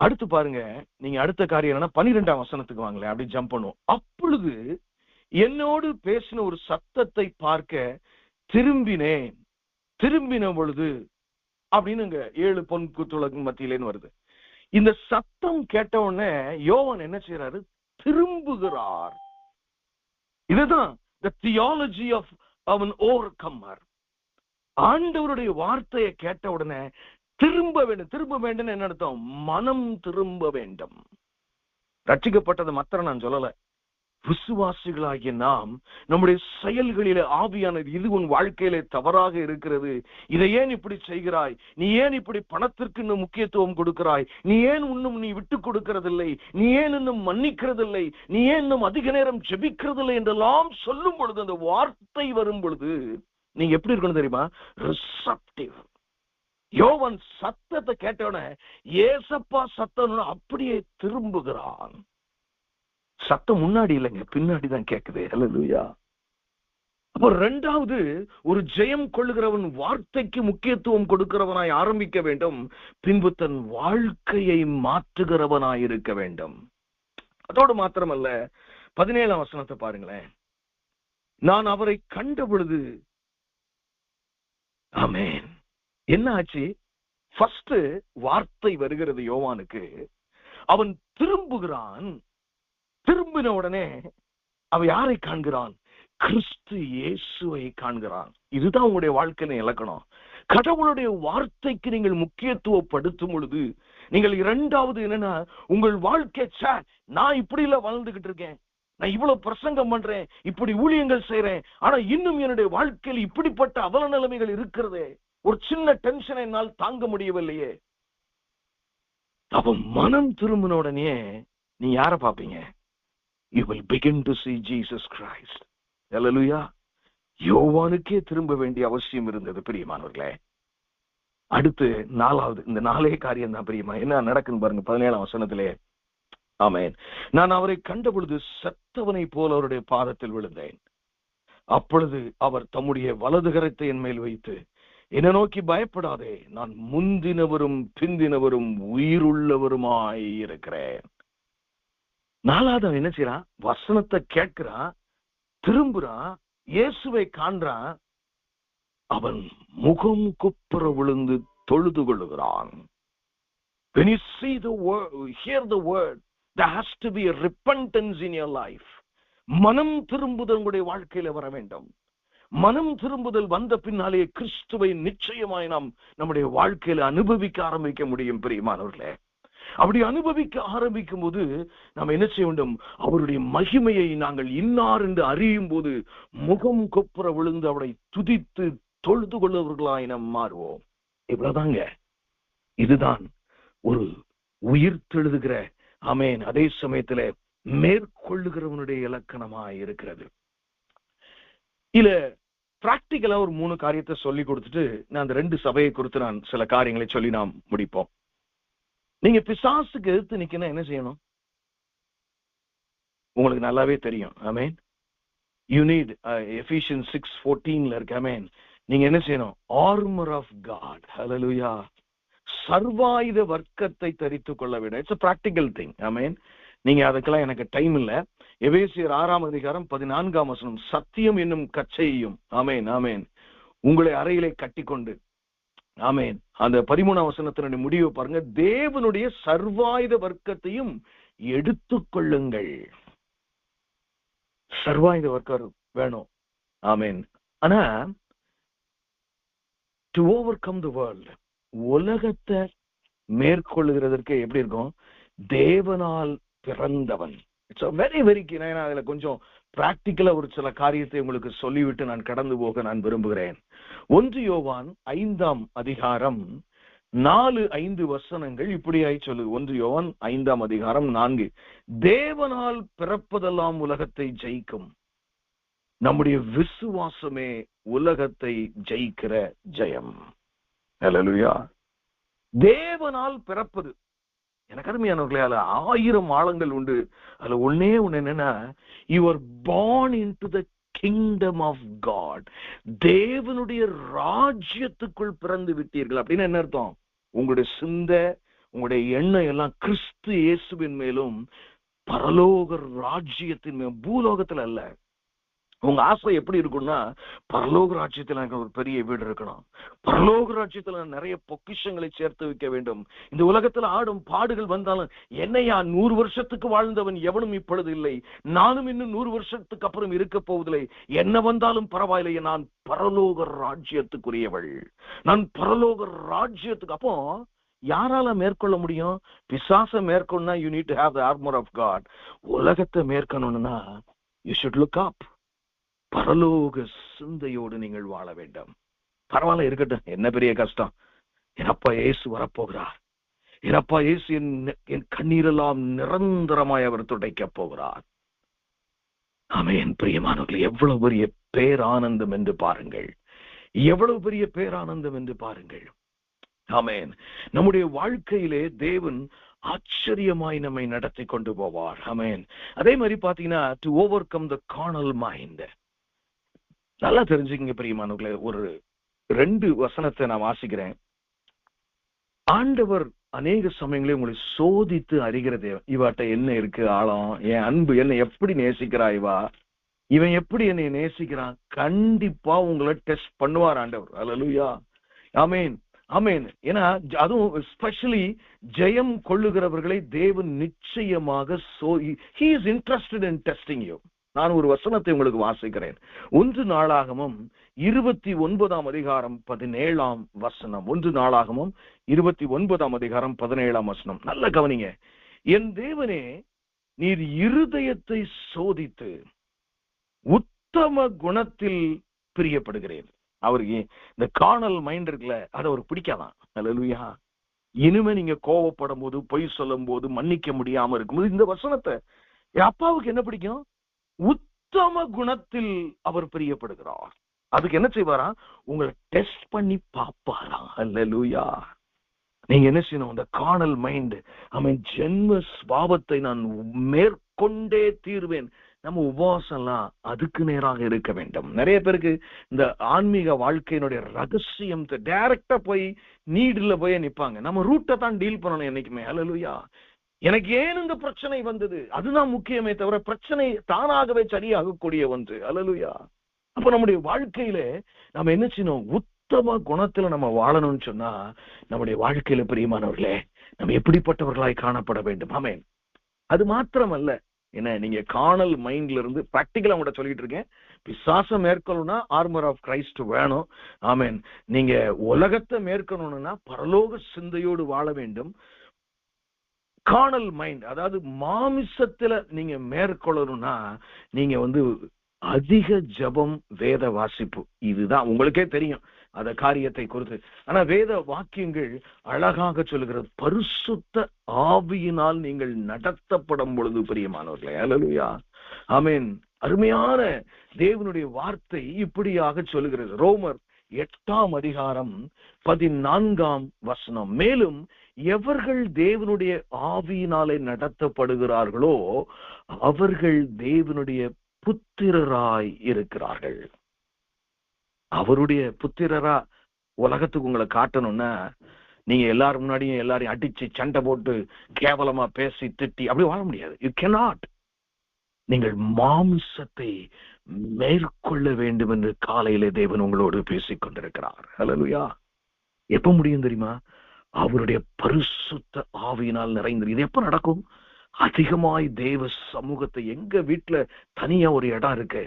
அடுத்து பாருங்க, நீங்க அடுத்த காரியம் என்னன்னா 12ஆம் வசனத்துக்கு வாங்களேன், அப்படி ஜம்ப் பண்ணுவோம். அப்பொழுது என்னோடு பேசின ஒரு சத்தத்தை பார்க்க திரும்பினேன், திரும்பின பொழுது அப்படின்னு 7 பொன் குத்துலகு மத்தியிலேன்னு வருது. இந்த சத்தம் கேட்ட உடனே யோவான் என்ன செய்யறாரு? திரும்புகிறார். இதுதான் the theology of an overcomer. ஆண்டவருடைய வார்த்தையை கேட்ட உடனே திரும்ப வேண்டும். திரும்ப வேண்டும் என்ன அர்த்தம்? மனம் திரும்ப வேண்டும். ரட்சிக்கப்பட்டது மாத்திரம் நான் சொல்லல, விசுவாசிகளாகிய நாம் நம்முடைய செயல்களிலே ஆவியானது, இது உன் வாழ்க்கையிலே தவறாக இருக்கிறது, இதை ஏன் இப்படி செய்கிறாய், நீ ஏன் இப்படி பணத்திற்கு இன்னும் முக்கியத்துவம் கொடுக்கிறாய், நீ ஏன் இன்னும் நீ விட்டு கொடுக்கிறதில்லை, நீ ஏன் இன்னும் மன்னிக்கிறதில்லை, நீ ஏன் இன்னும் அதிக நேரம் ஜெபிக்கிறதில்லை என்றெல்லாம் சொல்லும் பொழுது, அந்த வார்த்தை வரும் பொழுது நீங்க எப்படி இருக்கணும் தெரியுமா? ரிசப்டிவ். யோவான் சத்தத்தை கேட்டவன ஏசப்பா சத்தம் அப்படியே திரும்புகிறான். சத்தம் முன்னாடி இல்லைங்க, பின்னாடி தான் கேட்குது. ஹல்லேலூயா. அப்போ இரண்டாவது, ஒரு ஜெயம் கொள்ளுகிறவன் வார்த்தைக்கு முக்கியத்துவம் கொடுக்கிறவனாய் ஆரம்பிக்க வேண்டும், பின்பு தன் வாழ்க்கையை மாற்றுகிறவனாய் இருக்க வேண்டும். அதோடு மாத்திரமல்ல, 17ஆம் வசனத்தை பாருங்களேன். நான் அவரை கண்ட பொழுது, ஆமென், என்ன ஆச்சு? ஃபர்ஸ்ட் வார்த்தை வருகிறது யோவானுக்கு, அவன் திரும்புகிறான். திரும்பின உடனே அவன் யாரை காண்கிறான்? கிறிஸ்து இயேசுவை காண்கிறான். இதுதான் உங்களுடைய வாழ்க்கையில இலக்கணம். கடவுளுடைய வார்த்தைக்கு நீங்கள் முக்கியத்துவப்படுத்தும் பொழுது, நீங்கள் இரண்டாவது என்னன்னா, உங்கள் வாழ்க்கை, நான் இப்படி இல்ல வாழ்ந்துகிட்டு இருக்கேன், நான் இவ்வளவு பிரசங்கம் பண்றேன், இப்படி ஊழியங்கள் செய்யறேன், ஆனா இன்னும் என்னுடைய வாழ்க்கையில் இப்படிப்பட்ட அவல நிலைமைகள் இருக்கிறதே, ஒரு சின்ன டென்ஷனை என்னால் தாங்க முடியவில்லையே. அவன் மனம் திரும்பின உடனே நீ யாரை பார்ப்பீங்க? You will begin to see Jesus Christ. Hallelujah. யோவானுக்கே திரும்ப வேண்டிய அவசியம் இருந்தது பிரியமானவர்களே. அடுத்து நாலாவது, இந்த நாலே காரியம் தான் பிரியமா. என்ன நடக்குன்னு பாருங்க 17ஆம் வசனத்திலே. ஆமென். நான் அவரை கண்ட பொழுது செத்தவனை போல அவருடைய பாதத்தில் விழுந்தேன். அப்பொழுது அவர் தம்முடைய வலது கரத்தை என் மேல் வைத்து, என்னை நோக்கி பயப்படாதே, நான் முந்தினவரும் பிந்தினவரும் உயிருள்ளவருமாய் இருக்கிறேன். நாலாவது என்ன செய்யறான்? வசனத்தை கேட்கிறான், திரும்புறான், இயேசுவை காண்றான். அவன் முகம் குப்புற விழுந்து தொழுது கொள்ளுகிறான். When you see the word, hear the word, there has to be a repentance in your life. மனம் திரும்புதல் உங்களுடைய வாழ்க்கையில வர வேண்டும். மனம் திரும்புதல் வந்த பின்னாலே கிறிஸ்துவை நிச்சயமாய் நாம் நம்முடைய வாழ்க்கையில அனுபவிக்க ஆரம்பிக்க முடியும். பிரியமானவர்களே, அப்படி அனுபவிக்க ஆரம்பிக்கும் போது நாம் என்ன செய்ய வேண்டும்? அவருடைய மகிமையை நாங்கள் இன்னார் என்று அறியும் போது முகம் கொப்புற விழுந்து அவரை துதித்து தொழுது கொள்ளுவர்களாய் நாம் மாறுவோம். இவ்வளவுதாங்க. இதுதான் ஒரு உயிர் தெழுதுகிற, ஆமென், அதே சமயத்துல மேற்கொள்ளுகிறவனுடைய இலக்கணமாய் இருக்கிறது. இல்ல பிராக்டிக்கலா ஒரு 3 காரியத்தை சொல்லி கொடுத்துட்டு நான் அந்த 2 சபையை குறித்து நான் சில காரியங்களை சொல்லி நாம் முடிப்போம். நீங்க பிசாசுக்கு எதிர்த்து நிக்கணும், என்ன செய்யணும்? உங்களுக்கு நல்லாவே தெரியும். ஆமென். யூ நீட் எபிசியன்ஸ் 6:14 இருக்கு. ஆமென். நீங்க என்ன செய்யணும்? Armour of God. ஹல்லேலூயா. சர்வாயுத வர்க்கத்தை தரித்துக் கொள்ள வேண்டும். It's a practical thing. Amen. நீங்க அதுக்கெல்லாம் எனக்கு டைம் இல்ல. எபேசியர் 6:14 சத்தியம் என்னும் கச்சையையும், ஆமென் ஆமென், உங்களை அறையிலே கட்டிக்கொண்டு, ஆமென், அந்த 13 முடிவை பாருங்க, தேவனுடைய சர்வாயுத வர்க்கத்தையும் எடுத்துக்கொள்ளுங்கள். சர்வாயுத வர்க்கம் வேணும். ஆமென். ஆனா டு ஓவர்கம் தி வேர்ல்ட், உலகத்தை மேற்கொள்ளுகிறதற்கு எப்படி இருக்கும்? தேவனால் பிறந்தவன். இட்ஸ் வெரி வெரி அதுல கொஞ்சம் பிராக்டிக்கலா ஒரு சில காரியத்தை உங்களுக்கு சொல்லிவிட்டு நான் கடந்து போக நான் விரும்புகிறேன். 1 யோவான் 5:4-5 இப்படியாய் சொல்லுது. 1 யோவான் 5:4, தேவனால் பிறப்பதெல்லாம் உலகத்தை ஜெயிக்கும், நம்முடைய விசுவாசமே உலகத்தை ஜெயிக்கிற ஜெயம். ஹல்லேலூயா. தேவனால் பிறப்பது. எனக்கு அருமையானவர்களே, அதுல 1000 ஆழங்கள் உண்டு. அதுல ஒண்ணு என்னன்னா, you are born into the kingdom of God. தேவனுடைய ராஜ்யத்துக்குள் பிறந்து விட்டீர்கள். அப்படின்னு என்ன அர்த்தம்? உங்களுடைய சிந்தை, உங்களுடைய எண்ணம் எல்லாம் கிறிஸ்து இயேசுவின் மேலும் பரலோக ராஜ்யத்தின் மேலும், பூலோகத்துல அல்ல. உங்க ஆசை எப்படி இருக்கும்னா, பரலோக ராஜ்யத்துல எனக்கு ஒரு பெரிய வீடு இருக்கணும், பரலோக ராஜ்யத்துல நிறைய பொக்கிஷங்களை சேர்த்து வைக்க வேண்டும். இந்த உலகத்துல ஆடும் பாடுகள் வந்தாலும், என்னையா 100 வருஷத்துக்கு வாழ்ந்தவன் எவனும் இப்பொழுது இல்லை, நானும் இன்னும் 100 வருஷத்துக்கு அப்புறம் இருக்க போவதில்லை, என்ன வந்தாலும் பரவாயில்லையே, நான் பரலோக ராஜ்யத்துக்குரியவள், நான் பரலோக ராஜ்யத்துக்கு. அப்போ யாரால மேற்கொள்ள முடியும்? பிசாச மேற்கொள்ளா you need to have the armour of God. உலகத்தை மேற்கொள்ளணும்னா யூ ஷுட் லுக் அப். பரலோக சிந்தையோடு நீங்கள் வாழ வேண்டும். பரவாயில்ல, இருக்கட்டும், என்ன பெரிய கஷ்டம், எனப்பா இயேசு வரப்போகிறார், எனப்பா இயேசு என் கண்ணீரெல்லாம் நிரந்தரமாய் அவர் துடைக்க போகிறார். ஆமென். பிரியமானவர்களே, எவ்வளவு பெரிய பேரானந்தம் என்று பாருங்கள், எவ்வளவு பெரிய பேரானந்தம் என்று பாருங்கள். ஆமென். நம்முடைய வாழ்க்கையிலே தேவன் ஆச்சரியமாய் நம்மை நடத்தி கொண்டு போவார். ஆமென். அதே மாதிரி பாத்தீங்கன்னா, to over come the Cornell mind. நல்லா தெரிஞ்சுக்கங்க பிரியமானவர்களே, ஒரு 2 வசனத்தை நான் வாசிக்கிறேன். ஆண்டவர் அநேக சமயங்களே உங்களை சோதித்து அறிகிறது. இவாட்ட என்ன இருக்கு ஆழம், என் அன்பு என்னை எப்படி நேசிக்கிறா, இவன் எப்படி என்னை நேசிக்கிறான், கண்டிப்பா உங்களை டெஸ்ட் பண்ணுவார் ஆண்டவர். அல்லேலூயா. ஆமென் ஆமென். ஏன்னா அதுவும் ஸ்பெஷலி ஜெயம் கொள்ளுகிறவர்களை தேவன் நிச்சயமாக he is interested in testing you. நான் ஒரு வசனத்தை உங்களுக்கு வாசிக்கிறேன். 1 நாளாகமம் 29:17. 1 நாளாகமம் 29:17. நல்ல கவனிங்க. என் தேவனே, நீர் இருதயத்தை சோதித்து உத்தம குணத்தில் பிரியப்படுகிறேன். அவருக்கு இந்த கார்னல் மைண்ட் இருக்குல்ல, அது அவருக்கு பிடிக்காதான். அல்லேலூயா. இனிமே நீங்க கோவப்படும் போது, பொய் சொல்லும் போது, மன்னிக்க முடியாம இருக்கும்போது, இந்த வசனத்தை என் அப்பாவுக்கு என்ன பிடிக்கும்? உத்தம குணத்தில் அவர் பிரியப்படுகிறார். அதுக்கு என்ன செய்வாரா? உங்களை டெஸ்ட் பண்ணி பாப்பாரா. அல்லேலூயா. நீங்க என்ன செய்யணும்? அந்த கார்னல் மைண்ட், அவன் ஜென்ம சுபாவத்தை நான் மேற்கொண்டே தீர்வேன். நம்ம உபவாசம் எல்லாம் அதுக்கு நேராக இருக்க வேண்டும். நிறைய பேருக்கு இந்த ஆன்மீக வாழ்க்கையினுடைய ரகசியம் டைரக்டா போய் நீடுல போய் நிப்பாங்க. நம்ம ரூட்டை தான் டீல் பண்ணணும் என்னைக்குமே. அல்லேலூயா. எனக்கு ஏன் இந்த பிரச்சனை வந்தது, அதுதான் முக்கியமே தவிர பிரச்சனை தானாகவே சரியாகக்கூடிய ஒன்று. அல்லேலூயா. அப்ப நம்முடைய வாழ்க்கையில நம்ம என்ன செய்யணும்? உத்தம குணத்துல நம்ம வாழணும்னு சொன்னா நம்முடைய வாழ்க்கையில பிரியமானவர்களே நம்ம எப்படிப்பட்டவர்களாய் காணப்பட வேண்டும். ஆமென். அது மாத்திரமல்ல, என்ன நீங்க கார்னல் மைண்ட்ல இருந்து பிராக்டிக்கலா உங்கள்ட்ட சொல்லிட்டு இருக்கேன். பிசாசம் மேற்கொள்ளணும்னா ஆர்மர் ஆஃப் கிரைஸ்ட் வேணும். ஆமென். நீங்க உலகத்தை மேற்கொள்ளணும்னா பரலோக சிந்தையோடு வாழ வேண்டும். கார்னல் மைண்ட், அதாவது மாமிசத்துல நீங்க மேற்கொள்ளணும்னா நீங்க அதிக ஜபம், வேத வாசிப்பு. இதுதான் உங்களுக்கே தெரியும் அத காரியத்தை குறித்து. ஆனா வேத வாக்கியங்கள் அழகாக சொல்லுகிறது, பரிசுத்த ஆவியினால் நீங்கள் நடத்தப்படும் பொழுது பிரியமானவர்களே. அல்லேலூயா, ஆமென். அருமையான தேவனுடைய வார்த்தை இப்படியாக சொல்லுகிறது. ரோமர் 8ஆம் அதிகாரம் 14ஆம் வசனம். மேலும் எவர்கள் தேவனுடைய ஆவியினாலே நடத்தப்படுகிறார்களோ அவர்கள் தேவனுடைய புத்திரராய் இருக்கிறார்கள். அவருடைய புத்திரரா உலகத்துக்கு உங்களை காட்டணும்னா நீங்க எல்லாரும் முன்னாடியும் எல்லாரையும் அடிச்சு சண்டை போட்டு கேவலமா பேசி திட்டி அப்படி வாழ முடியாது. You cannot. நீங்கள் மாம்சத்தை மேற்கொள்ள வேண்டும் என்று காலையிலே தேவன் உங்களோடு பேசிக் கொண்டிருக்கிறார். ஹல்லேலூயா. எப்ப முடியும் தெரியுமா? அவருடைய பரிசுத்த ஆவியினால் நிறைந்து. இது எப்ப நடக்கும்? அதிகமாய் தேவ சமூகத்தை, எங்க வீட்டுல தனியா ஒரு இடம் இருக்கு,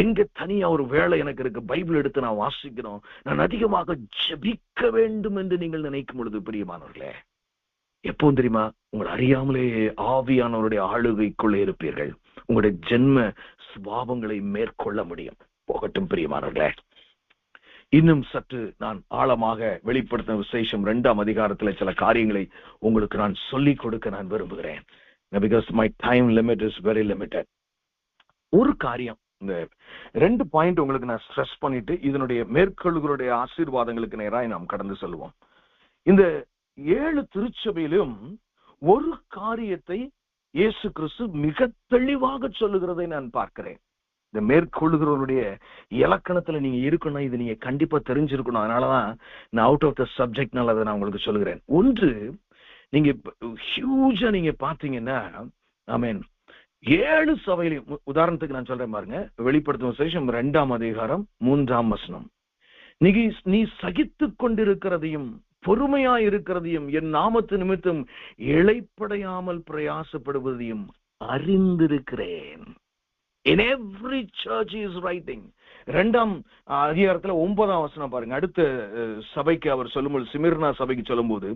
எங்க தனியா ஒரு வேலை எனக்கு இருக்கு, பைபிள் எடுத்து நான் வாசிக்கணும், நான் அதிகமாக ஜெபிக்க வேண்டும் என்று நீங்கள் நினைக்கும் பொழுது பிரியமானவர்களே, எப்பவும் தெரியுமா? உங்களை அறியாமலே ஆவியானவருடைய ஆளுகைக்குள்ளே இருப்பீர்கள். உங்களுடைய ஜென்ம சுபாவங்களை மேற்கொள்ள முடியும். போகட்டும் பிரியமானவர்களே. இன்னும் சற்று நான் ஆழமாக வெளிப்படுத்தின விசேஷம் 2ஆம் அதிகாரத்துல சில காரியங்களை உங்களுக்கு நான் சொல்லிக் கொடுக்க நான் விரும்புகிறேன். Because my time limit is very limited. ஒரு காரியம், இந்த 2 பாயிண்ட் உங்களுக்கு நான் ஸ்ட்ரெஸ் பண்ணிட்டு இதனுடைய மேற்கொள்ளுகளுடைய ஆசீர்வாதங்களுக்கு நேராக நாம் கடந்து செல்வோம். இந்த 7 திருச்சபையிலும் ஒரு காரியத்தை இயேசு கிறிஸ்து மிக தெளிவாக சொல்லுகிறதை நான் பார்க்கிறேன். இந்த மேற்கொள்ளுகிறவருடைய இலக்கணத்துல நீங்க இருக்கணும், இது நீங்க கண்டிப்பா தெரிஞ்சிருக்கணும். அதனாலதான் நான் அவுட் ஆஃப் த சப்ஜெக்ட்னால அதை நான் உங்களுக்கு சொல்லுகிறேன். ஒன்று, நீங்க ஹியூஜா நீங்க பாத்தீங்கன்னா, ஆமென், 7 சபையிலையும், உதாரணத்துக்கு நான் சொல்றேன் பாருங்க, வெளிப்படுத்தும் விசேஷம் 2ஆம் அதிகாரம் 3ஆம் வசனம். நீ சகித்துக் கொண்டிருக்கிறதையும் பொறுமையா இருக்கிறதையும் என் நாமத்து நிமித்தம் இளைப்படையாமல் பிரயாசப்படுவதையும் அறிந்திருக்கிறேன். In every church he is writing. 2ஆம் அதிகாரத்துல 9ஆம் வசனம் பாருங்க. அடுத்த சபைக்கு அவர் சொல்லும்போது, சிமிர்னா சபைக்கு சொல்லும்போது,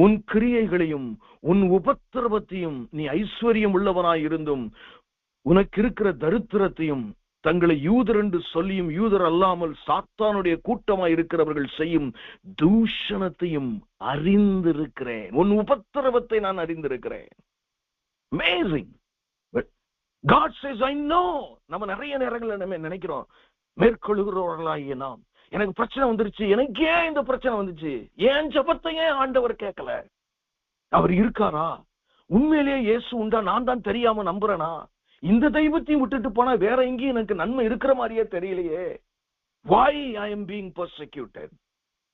உன் கிரியைகளையும் உன் உபத்திரவத்தையும் நீ ஐஸ்வர்யம் உள்ளவனாய் இருந்தும் உனக்கு இருக்கிற தரித்திரத்தையும் தங்களை யூதர் என்று சொல்லியும் யூதர் அல்லாமல் சாத்தானுடைய கூட்டமாய் இருக்கிறவர்கள் செய்யும் தூஷணத்தையும் அறிந்திருக்கிறேன். உன் உபத்திரவத்தை நான் அறிந்திருக்கிறேன். Amazing. God says, I know. நம்ம நிறைய நேரங்களில் நம்ம நினைக்கிறோம், மேற்கொள்ளுகிறவர்களாகிய நாம், எனக்கு பிரச்சனை வந்துருச்சு, எனக்கு ஏன் இந்த பிரச்சனை வந்துச்சு, ஏன் ஜபத்தையே ஆண்டவர் கேட்கல, அவர் இருக்காரா, உண்மையிலேயே இயேசு உண்டா, நான் தான் தெரியாம நம்புறேனா, இந்த தெய்வத்தையும் விட்டுட்டு போனா வேற எங்கேயும் எனக்கு நன்மை இருக்கிற மாதிரியே தெரியலையே, why I am being persecuted.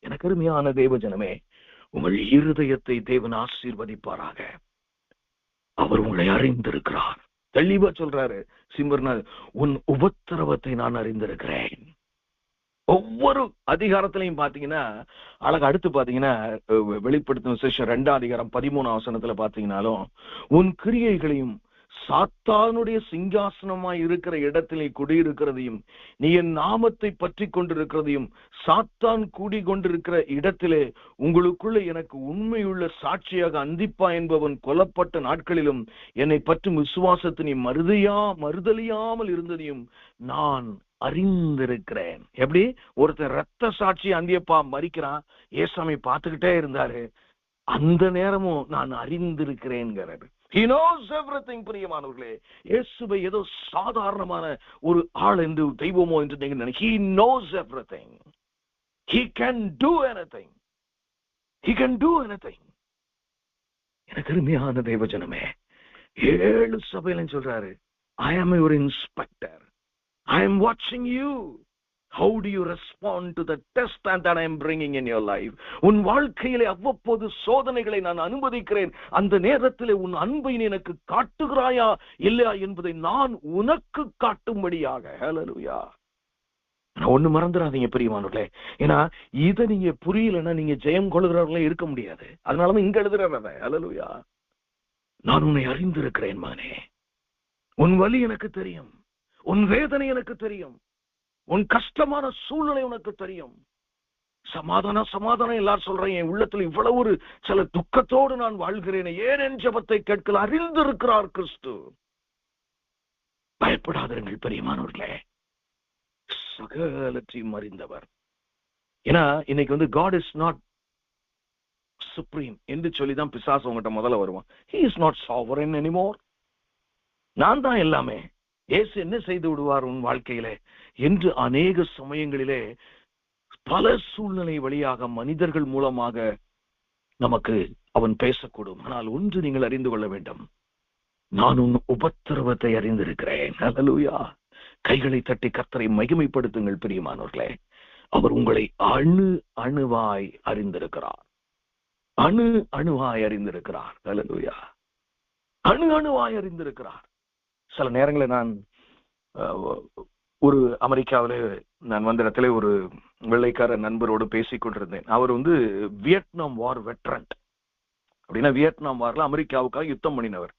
எனக்கு அருமையான தேவ ஜனமே, உங்கள் இருதயத்தை தேவன் ஆசீர்வதிப்பாராக. அவர் உங்களை அறிந்திருக்கிறார். தெளிவா சொல்றாரு சிம்மர்னா, உன் உபத்திரவத்தை நான் அறிந்திருக்கிறேன். ஒவ்வொரு அதிகாரத்திலையும் பாத்தீங்கன்னா அழகா, அடுத்து பாத்தீங்கன்னா வெளிப்படுத்தும் விசேஷம் 2ஆம் அதிகாரம் 13ஆம் வசனத்துல பாத்தீங்கன்னாலும், உன் கிரியைகளையும் சாத்தானுடைய சிங்காசனமாய் இருக்கிற இடத்திலே குடியிருக்கிறதையும் நீ என் நாமத்தை பற்றி கொண்டிருக்கிறதையும் சாத்தான் கூடிக்கொண்டிருக்கிற இடத்திலே உங்களுக்குள்ள எனக்கு உண்மையுள்ள சாட்சியாக அந்திப்பா என்பவன் கொல்லப்பட்ட நாட்களிலும் என்னை பற்றும் விசுவாசத்தை நீ மறுதலியாமல் இருந்ததையும் நான் அறிந்திருக்கிறேன். எப்படி ஒருத்தர் ரத்த சாட்சி அந்தியப்பா மறிக்கிறான், ஏசாமி பார்த்துக்கிட்டே இருந்தாரு, அந்த நேரமும் நான் அறிந்திருக்கிறேன்ங்கிறாரு. He knows everything. பிரியமானவர்களே, இயேசுவை ஏதோ சாதாரணமான ஒரு ஆள் என்று தெய்வமோ என்று நீங்க நினைக்க, he knows everything. He can do anything. He can do anything. எனக்கு அருமையான தேவ ஜனமே, 7 சபையிலும் சொல்றாரு, I am your inspector. I am watching you. How do you respond to the test that I am bringing in your life? உன் வாழ்க்கையிலே அவ்வப்போது சோதனைகளை நான் அனுமதிக்கிறேன். அந்த நேரத்திலே உன் அன்பை எனக்கு காட்டுகிறாயா இல்லையா என்பதை நான் உனக்கு காட்டும்படியாக. ஹல்லேலூயா. ஒண்ணு மறந்துடாதீங்க பிரியமானவர்களே. ஏன்னா இதை நீங்க புரியலன்னா நீங்க ஜெயம் கொள்கிறவர்களே இருக்க முடியாது. அதனாலதான் இங்க எழுதுறத. அல்லேலூயா. நான் உன்னை அறிந்திருக்கிறேன் மகனே, உன் வலி எனக்கு தெரியும், உன் வேதனை எனக்கு தெரியும், உன் கஷ்டமான சூழ்நிலை உனக்கு தெரியும். சமாதானம் சமாதானம் எல்லாரும் சொல்றேன். என் உள்ளத்துல இவ்வளவு ஒரு சில துக்கத்தோடு நான் வாழ்கிறேன். ஏன் என் ஜெபத்தை கேட்கல? அறிந்திருக்கிறார் கிறிஸ்து. பயப்படாதீர்கள் பிரியமானவர்களே, சகலத்தையும் அறிந்தவர். ஏன்னா இன்னைக்கு God is not supreme என்று சொல்லிதான் பிசாசு உங்ககிட்ட முதல்ல வருவான். He is not sovereign anymore. நான் தான் எல்லாமே. இயேசு என்ன செய்து விடுவார் உன் வாழ்க்கையிலே என்று அநேக சமயங்களிலே பல சூழ்நிலை வழியாக மனிதர்கள் மூலமாக நமக்கு அவன் பேசக்கூடும். ஆனால் ஒன்று நீங்கள் அறிந்து கொள்ள வேண்டும், நான் உன் உபத்திரவத்தை அறிந்திருக்கிறேன். அல்லேலூயா. கைகளை தட்டி கர்த்தரை மகிமைப்படுத்துங்கள் பிரியமானவர்களே. அவர் உங்களை அணு அணுவாய் அறிந்திருக்கிறார். அணு அணுவாய் அறிந்திருக்கிறார். அல்லேலூயா. அணு அணுவாய் அறிந்திருக்கிறார். சில நேரங்களில் நான் ஒரு அமெரிக்காவிலே நான் வந்த இடத்துல ஒரு வெள்ளைக்கார நண்பரோடு பேசிக் கொண்டிருந்தேன். அவர் வியட்நாம் வார் வெட்டரண்ட். அப்படின்னா வியட்நாம் வார்ல அமெரிக்காவுக்காக யுத்தம் பண்ணினவர்.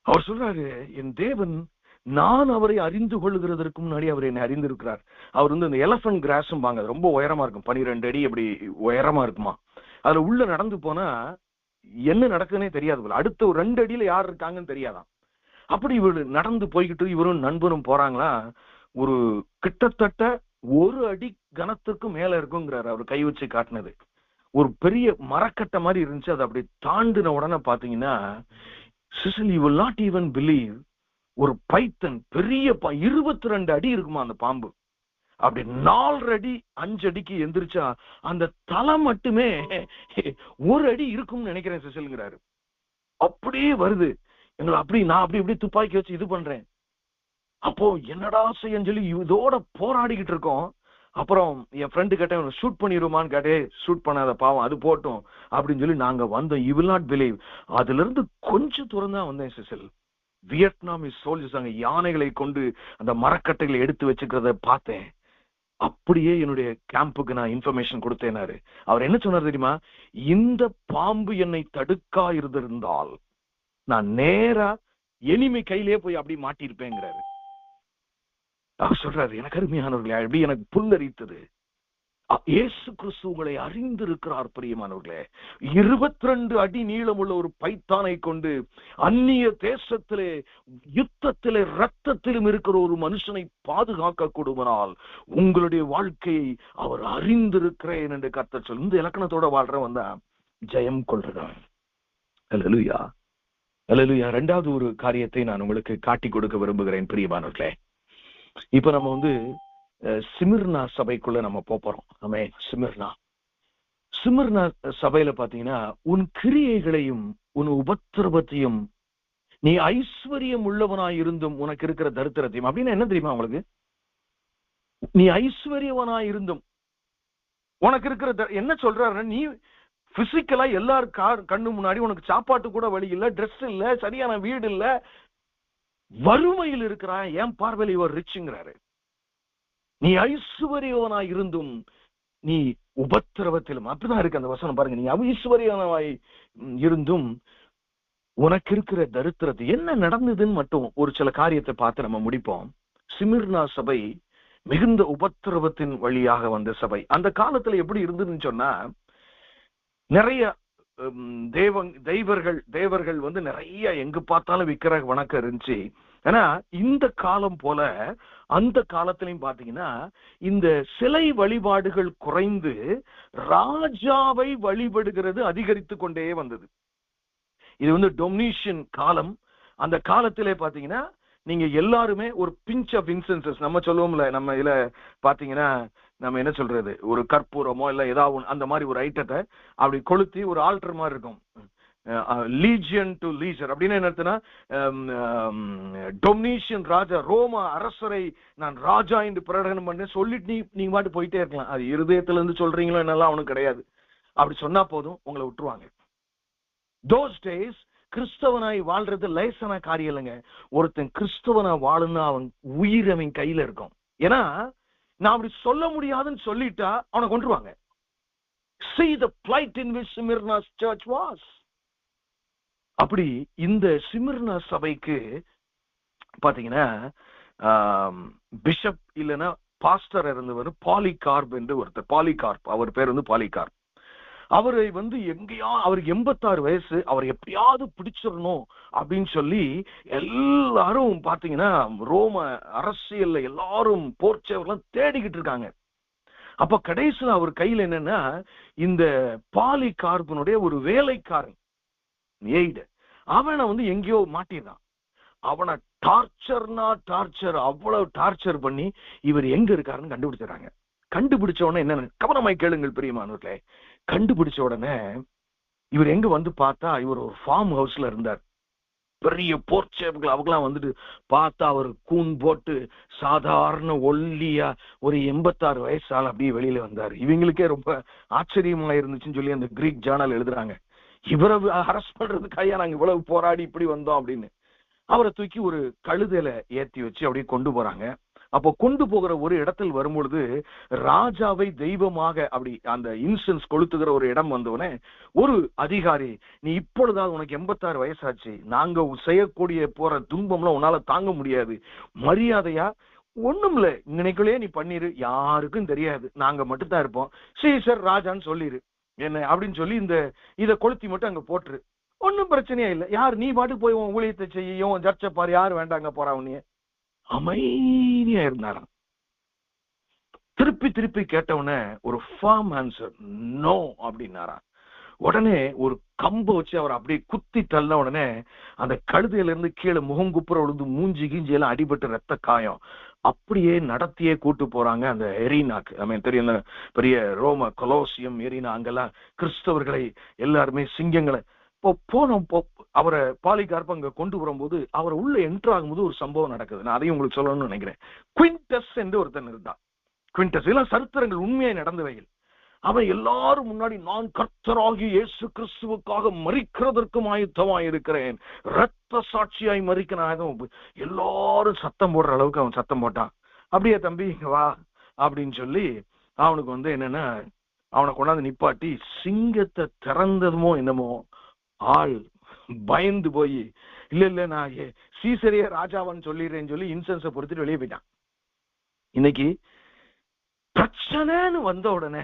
அவர் சொல்றாரு, என் தேவன் நான் அவரை அறிந்து கொள்ளுகிறதற்கு முன்னாடி அவர் என்னை அறிந்திருக்கிறார். அவர் இந்த எலபென்ட் கிராஸும் வாங்க ரொம்ப உயரமா இருக்கும், 12 அடி அப்படி உயரமா இருக்குமா. அதுல உள்ள நடந்து போனா என்ன நடக்குதுன்னே தெரியாது போல. அடுத்த ஒரு 2 அடியில யார் இருக்காங்கன்னு தெரியாதான். அப்படி இவரு நடந்து போய்கிட்டு இவரும் நண்பரும் போறாங்களா, ஒரு கிட்டத்தட்ட 1 அடி கனத்துக்கு மேல இருக்குங்கிறாரு. அவர் கை வச்சு காட்டினது ஒரு பெரிய மரக்கட்டை மாதிரி இருந்துச்சு. அது அப்படி தாண்டின உடனே பாத்தீங்கன்னா, Cecil you will not even believe, ஒரு பைத்தன் பெரிய 22 அடி இருக்குமா அந்த பாம்பு. அப்படி 4 அடி 5 அடிக்கு எந்திரிச்சா அந்த தலை மட்டுமே 1 அடி இருக்கும்னு நினைக்கிறேன் சிசில்ங்கிறாரு. அப்படியே வருது எங்களை. அப்படி நான் அப்படி துப்பாக்கி வச்சு இது பண்றேன். அப்போ என்னடா செய்யன்னு சொல்லி இதோட போராடிக்கிட்டு இருக்கோம். அப்புறம் என் ஃப்ரெண்டு கேட்டேன், ஷூட் பண்ணிடுமான்னு கேட்டே, ஷூட் பண்ணாத பாவம் அது போட்டும் அப்படின்னு சொல்லி நாங்க வந்தோம். யூ வில் நாட் பிலீவ், அதுல இருந்து கொஞ்சம் தூரம் தான் வந்தேன் சிசில். வியட்நாமிஸ் சோல்ஜர்ஸ் அங்க யானைகளை கொண்டு அந்த மரக்கட்டைகளை எடுத்து வச்சுக்கிறத பார்த்தேன். அப்படியே என்னுடைய கேம்புக்கு நான் இன்ஃபர்மேஷன் கொடுத்தேனாரு. அவர் என்ன சொன்னார் தெரியுமா, இந்த பாம்பு என்னை தடுக்கா இருந்திருந்தால் நான் நேரா எனிமை கையிலே போய் அப்படி மாட்டிருப்பேங்கிறாரு. அவர் சொல்றாரு, எனக்கு அருமையானவர்களே, அப்படி எனக்கு புல்லரித்தது. இயேசு கிறிஸ்து உங்களை அறிந்திருக்கிறார் பிரியமானவர்களே. 22 அடி நீளமுள்ள ஒரு பைத்தானை கொண்டு அந்நிய தேசத்திலே யுத்தத்திலே ரத்தத்திலும் இருக்கிற ஒரு மனுஷனை பாதுகாக்க கூடுமானால் உங்களுடைய வாழ்க்கையை அவர் அறிந்திருக்கிறேன் என்று கர்த்தர் சொல்லி இந்த இலக்கணத்தோட வாழ்றவன் தான் ஜெயம் கொள்றவன். அல்லேலூயா, அல்லேலூயா. 2வது ஒரு காரியத்தை நான் உங்களுக்கு காட்டி கொடுக்க விரும்புகிறேன் பிரியமானவர்களே. இப்ப நம்ம சிமிர்னா சபைக்குள்ள நம்ம போறோம். ஆமென். சிமிர்னா சபையில பாத்தீங்கன்னா, உன் கிரியைகளையும் உன் உபத்திரவத்தையும் நீ ஐஸ்வர்யம் உள்ளவனாய் இருந்தும் உனக்கு இருக்கிற தரித்திரத்தையும், அப்படின்னு என்ன தெரியுமா உங்களுக்கு? நீ ஐஸ்வர்யவனாய் இருந்தும் உனக்கு இருக்கிற என்ன சொல்றாரு, நீ பிசிக்கலா எல்லாரும் கண்ணு முன்னாடி உனக்கு சாப்பாட்டு கூட வழி இல்ல, ட்ரெஸ் இல்ல, சரியான வீடு இல்ல, வறுமையில் இருக்கிறான், என் பார்வையில் இவர் ரிச்சுங்கிறாரு. நீ ஐஸ்வர்யவனாய் இருந்தும் நீ உபத்திரவத்திலும், அப்படிதான் இருக்கு அந்த வசனம் பாருங்க. நீ ஐஸ்வர்யவனாய் இருந்தும் உனக்கு இருக்கிற தரித்திரத்தை, என்ன நடந்ததுன்னு மட்டும் ஒரு சில காரியத்தை பார்த்து நம்ம முடிப்போம். சிமிர்னா சபை மிகுந்த உபத்திரவத்தின் வழியாக வந்த சபை. அந்த காலத்துல எப்படி இருந்ததுன்னு சொன்னா, நிறைய தேவர்கள் நிறைய எங்க பார்த்தாலும் விக்கிர வணக்கம் இருந்துச்சு. ஆனா இந்த காலம் போல அந்த காலத்திலையும் பாத்தீங்கன்னா இந்த சிலை வழிபாடுகள் குறைந்து ராஜாவை வழிபடுகிறது அதிகரித்து கொண்டே வந்தது. இது டொமினிஷன் காலம். அந்த காலத்திலே பாத்தீங்கன்னா நீங்க எல்லாருமே ஒரு பிஞ்ச் ஆஃப் இன்சென்சஸ் நம்ம சொல்லுவோம்ல, நம்ம இதுல பாத்தீங்கன்னா நம்ம என்ன சொல்றது, ஒரு கற்பூரமோ இல்ல ஏதாவது அந்த மாதிரி ஒரு ஐட்டத்தை அப்படி கொளுத்தி ஒரு ஆல்டர் மாதிரி இருக்கும். லீஜியன் டு லீஜர் அப்படின்னு என்ன அர்த்தம்னா, டொமினிஷன் ராஜா, ரோம அரசரை நான் ராஜா என்று பிரகடனம் பண்ண சொல்லிட்டு நீங்க பாட்டு போயிட்டே இருக்கலாம். அது இருதயத்துல இருந்து சொல்றீங்களோ என்னெல்லாம் அவனுக்கு கிடையாது. அப்படி சொன்னா போதும், உங்களை விட்டுருவாங்க. தோஸ் டேஸ் கிறிஸ்தவனாய் வாழ்றது லேசான காரியம் இல்லைங்க. ஒருத்தன் கிறிஸ்தவனா வாழுன்னா அவன் உயிர் அவன் கையில இருக்கும். ஏன்னா நான் அப்படி சொல்ல முடியாதுன்னு சொல்லிட்டா அவனை கொன்றுவாங்க. See the plight in which Smyrna's church was. அப்படி இந்த ஸ்மிர்னா சபைக்கு பாத்தீங்கன்னா பிஷப் இல்லைன்னா பாஸ்டர் இருந்தவர் பாலிகார்ப் என்று ஒருத்தர். பாலிகார்ப், அவர் பேர் வந்து பாலிகார்ப். அவரை வந்து எங்கேயா, அவருக்கு 86 வயசு, அவர் எப்படியாவது பிடிச்சிடணும் அப்படின்னு சொல்லி எல்லாரும் பாத்தீங்கன்னா ரோம அரசியல்ல எல்லாரும் போர்ச்சவர்லாம் தேடிக்கிட்டு இருக்காங்க. அப்ப கடைசியில் அவர் கையில் என்னன்னா இந்த பாலிகார்பனுடைய ஒரு வேலைக்காரன் எய்டு, அவனை வந்து எங்கேயோ மாட்டிருந்தான். அவனை டார்ச்சர், அவ்வளவு டார்ச்சர் பண்ணி இவர் எங்க இருக்காருன்னு கண்டுபிடிச்சாங்க. கண்டுபிடிச்ச உடனே என்ன, கவனமாய் கேளுங்கள் பிரியமானவர்களே, கண்டுபிடிச்ச உடனே இவர் எங்க வந்து பார்த்தா இவர் ஒரு ஃபார்ம் ஹவுஸ்ல இருந்தார். பெரிய போர்ச்சேவர்கள் அவங்களாம் வந்துட்டு பார்த்தா அவர் கூன் போட்டு சாதாரண ஒல்லியா ஒரு 86 வயசால் அப்படியே வெளியில வந்தார். இவங்களுக்கே ரொம்ப ஆச்சரியமா இருந்துச்சுன்னு சொல்லி அந்த கிரீக் ஜேர்னல் எழுதுறாங்க. இவரை அரெஸ்ட் பண்றதுக்காக நாங்க இவ்வளவு போராடி இப்படி வந்தோம் அப்படின்னு. அவரை தூக்கி ஒரு கழுதையில ஏத்தி வச்சு அப்படியே கொண்டு போறாங்க. அப்போ கொண்டு போகிற ஒரு இடத்தில் வரும்பொழுது ராஜாவை தெய்வமாக அப்படி அந்த இன்சென்ஸ் கொளுத்துகிற ஒரு இடம் வந்தவனே ஒரு அதிகாரி, நீ இப்பொழுதாவது உனக்கு 86 வயசாச்சு, நாங்க செய்யக்கூடிய போற துன்பம்லாம் உன்னால தாங்க முடியாது, மரியாதையா ஒண்ணும் இல்ல இன்னைக்குள்ளே நீ பண்ணிரு, யாருக்கும் தெரியாது, நாங்க மட்டும் தான் இருப்போம், சீசர் ராஜான்னு சொல்லிரு என்ன அப்படின்னு சொல்லி இந்த இதை கொளுத்தி மட்டும் அங்க போட்டுரு, ஒன்னும் பிரச்சனையா இல்லை, யார் நீ பாட்டுக்கு போய் உன் ஊழியத்தை செய்யும் சர்ச்சை பாரு, யாரு வேண்டாங்க போறா உன்னைய. அமைதியா இருந்தாராம். திருப்பி திருப்பி கேட்டவுடனே ஒரு ஃபார்ம் ஆன்சர், நோ அப்படின்னாரா. உடனே ஒரு கம்பை வச்சு அவர் அப்படியே குத்தி தள்ள உடனே அந்த கழுதையில இருந்து கீழே முகங்குப்புற விழுந்து மூஞ்சி கீஞ்சி எல்லாம் அடிபட்டு ரத்த காயம். அப்படியே நடத்தியே கூட்டு போறாங்க அந்த எரீனாக்கு. தெரியும், பெரிய ரோம கொலோசியம் எரீனா, அங்கெல்லாம் கிறிஸ்தவர்களை எல்லாருமே சிங்கங்களை போனோம். அவரை பாலிகார்ப் அங்க கொண்டு வரும்போது அவர் உள்ள என்டர் ஆகும்போது ஒரு சம்பவம் நடக்குது. நான் அதையும் உங்களுக்கு சொல்லணும்னு நினைக்கிறேன். குவிண்டஸ் என்று ஒருத்தன் இருந்தான். குவிண்டஸ் எல்லாம் சரித்திரங்கள் உண்மையாய் நடந்தவைகள். அவன் எல்லாரும் முன்னாடி, நான் கர்த்தராகிய இயேசு கிறிஸ்துவுக்காக மரிக்கிறதற்கும் ஆயுத்தமாய் இருக்கிறேன், இரத்த சாட்சியாய் மரிக்கிறேன், எல்லாரும் சத்தம் போடுற அளவுக்கு அவன் சத்தம் போட்டான். அப்படியே தம்பி இங்க வா அப்படின்னு சொல்லி அவனுக்கு வந்து என்னன்னா அவனை கொண்டாந்து நிப்பாட்டி சிங்கத்தை திறந்ததுமோ என்னமோ ஆள் பயந்து போய் இல்ல நான் சீசரிய ராஜாவான்னு சொல்லிடுறேன்னு சொல்லி இன்சென்ஸை பொறுத்துட்டு வெளியே போயிட்டான். இன்னைக்கு பிரச்சனைன்னு வந்த உடனே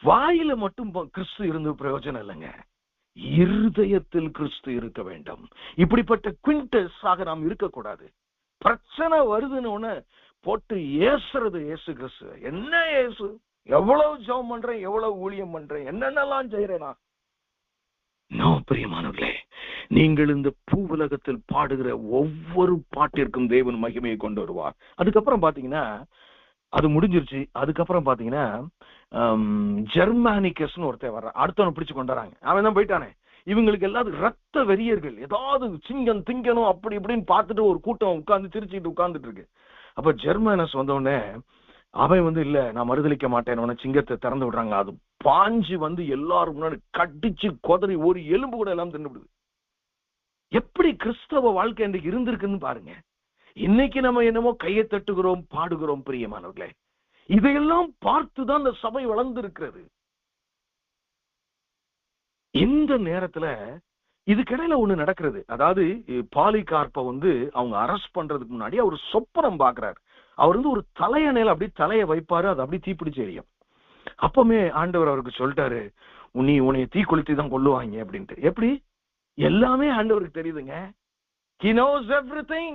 வாயில மட்டும் கிறிஸ்து இருந்து பிரயோஜனம் இல்லைங்க, இருதயத்தில் கிறிஸ்து இருக்க வேண்டும். இப்படிப்பட்ட குவிண்டஸ் ஆக நாம் இருக்கக்கூடாது. பிரச்சனை வருதுன்னு போட்டு ஏசுறது இயேசு கிறிஸ்து, என்ன இயேசு, எவ்வளவு ஜெபம் பண்றேன், எவ்வளவு ஊழியம் பண்றேன், என்னென்னலாம் செய்யறேனா. நோ பிரியமானவர்களே, நீங்கள் இந்த பூவுலகத்தில் பாடுகிற ஒவ்வொரு பாட்டிற்கும் தேவன் மகிமையை கொண்டு வருவார். அதுக்கப்புறம் பாத்தீங்கன்னா அது முடிஞ்சிருச்சு. அதுக்கப்புறம் பாத்தீங்கன்னா ஜெர்மானிகஸ்னு ஒருத்தர் வர்றான், அடுத்தவனை பிடிச்சு கொண்டாராங்க. அவன் தான் போயிட்டானே. இவங்களுக்கு எல்லாரும் ரத்த வெறியர்கள், ஏதாவது சிங்கம் திங்கணும் அப்படி இப்படின்னு பார்த்துட்டு ஒரு கூட்டம் உட்கார்ந்து சிரிச்சுட்டு உட்கார்ந்துட்டு இருக்கு. அப்ப ஜெர்மானஸ் வந்தவொடனே அவன் வந்து இல்ல நான் மறுதளிக்க மாட்டேன், சிங்கத்தை திறந்து விடுறாங்க. அது பாஞ்சு வந்து எல்லாரும் முன்னாடி கடிச்சு கொதறி ஒரு எலும்பு கூட எல்லாம் தின்னுடுது. எப்படி கிறிஸ்தவ வாழ்க்கை இன்றைக்கு இருந்திருக்குன்னு பாருங்க. இன்னைக்கு நம்ம என்னமோ கையை தட்டுகிறோம், பாடுகிறோம். பிரியமானவர்களே, இதையெல்லாம் பார்த்துதான் இந்த சபை வளர்ந்து இருக்கிறது. இந்த நேரத்துல இதுக்கிடையில ஒண்ணு நடக்கிறது. அதாவது பாலிகார்ப்பை வந்து அவங்க அரெஸ்ட் பண்றதுக்கு முன்னாடி அவர் சொப்பனம் பாக்குறாரு. அவர் வந்து ஒரு தலையணையில அப்படி தலையை வைப்பாரு, அது அப்படி தீப்பிடிச்சு எரியும். அப்பமே ஆண்டவர் அவருக்கு சொல்லிட்டாரு, நீ உன்னைய தீ கொளுத்தி தான் கொல்லுவாங்க அப்படின்ட்டு. எப்படி? எல்லாமே ஆண்டவருக்கு தெரியுதுங்க. He knows everything.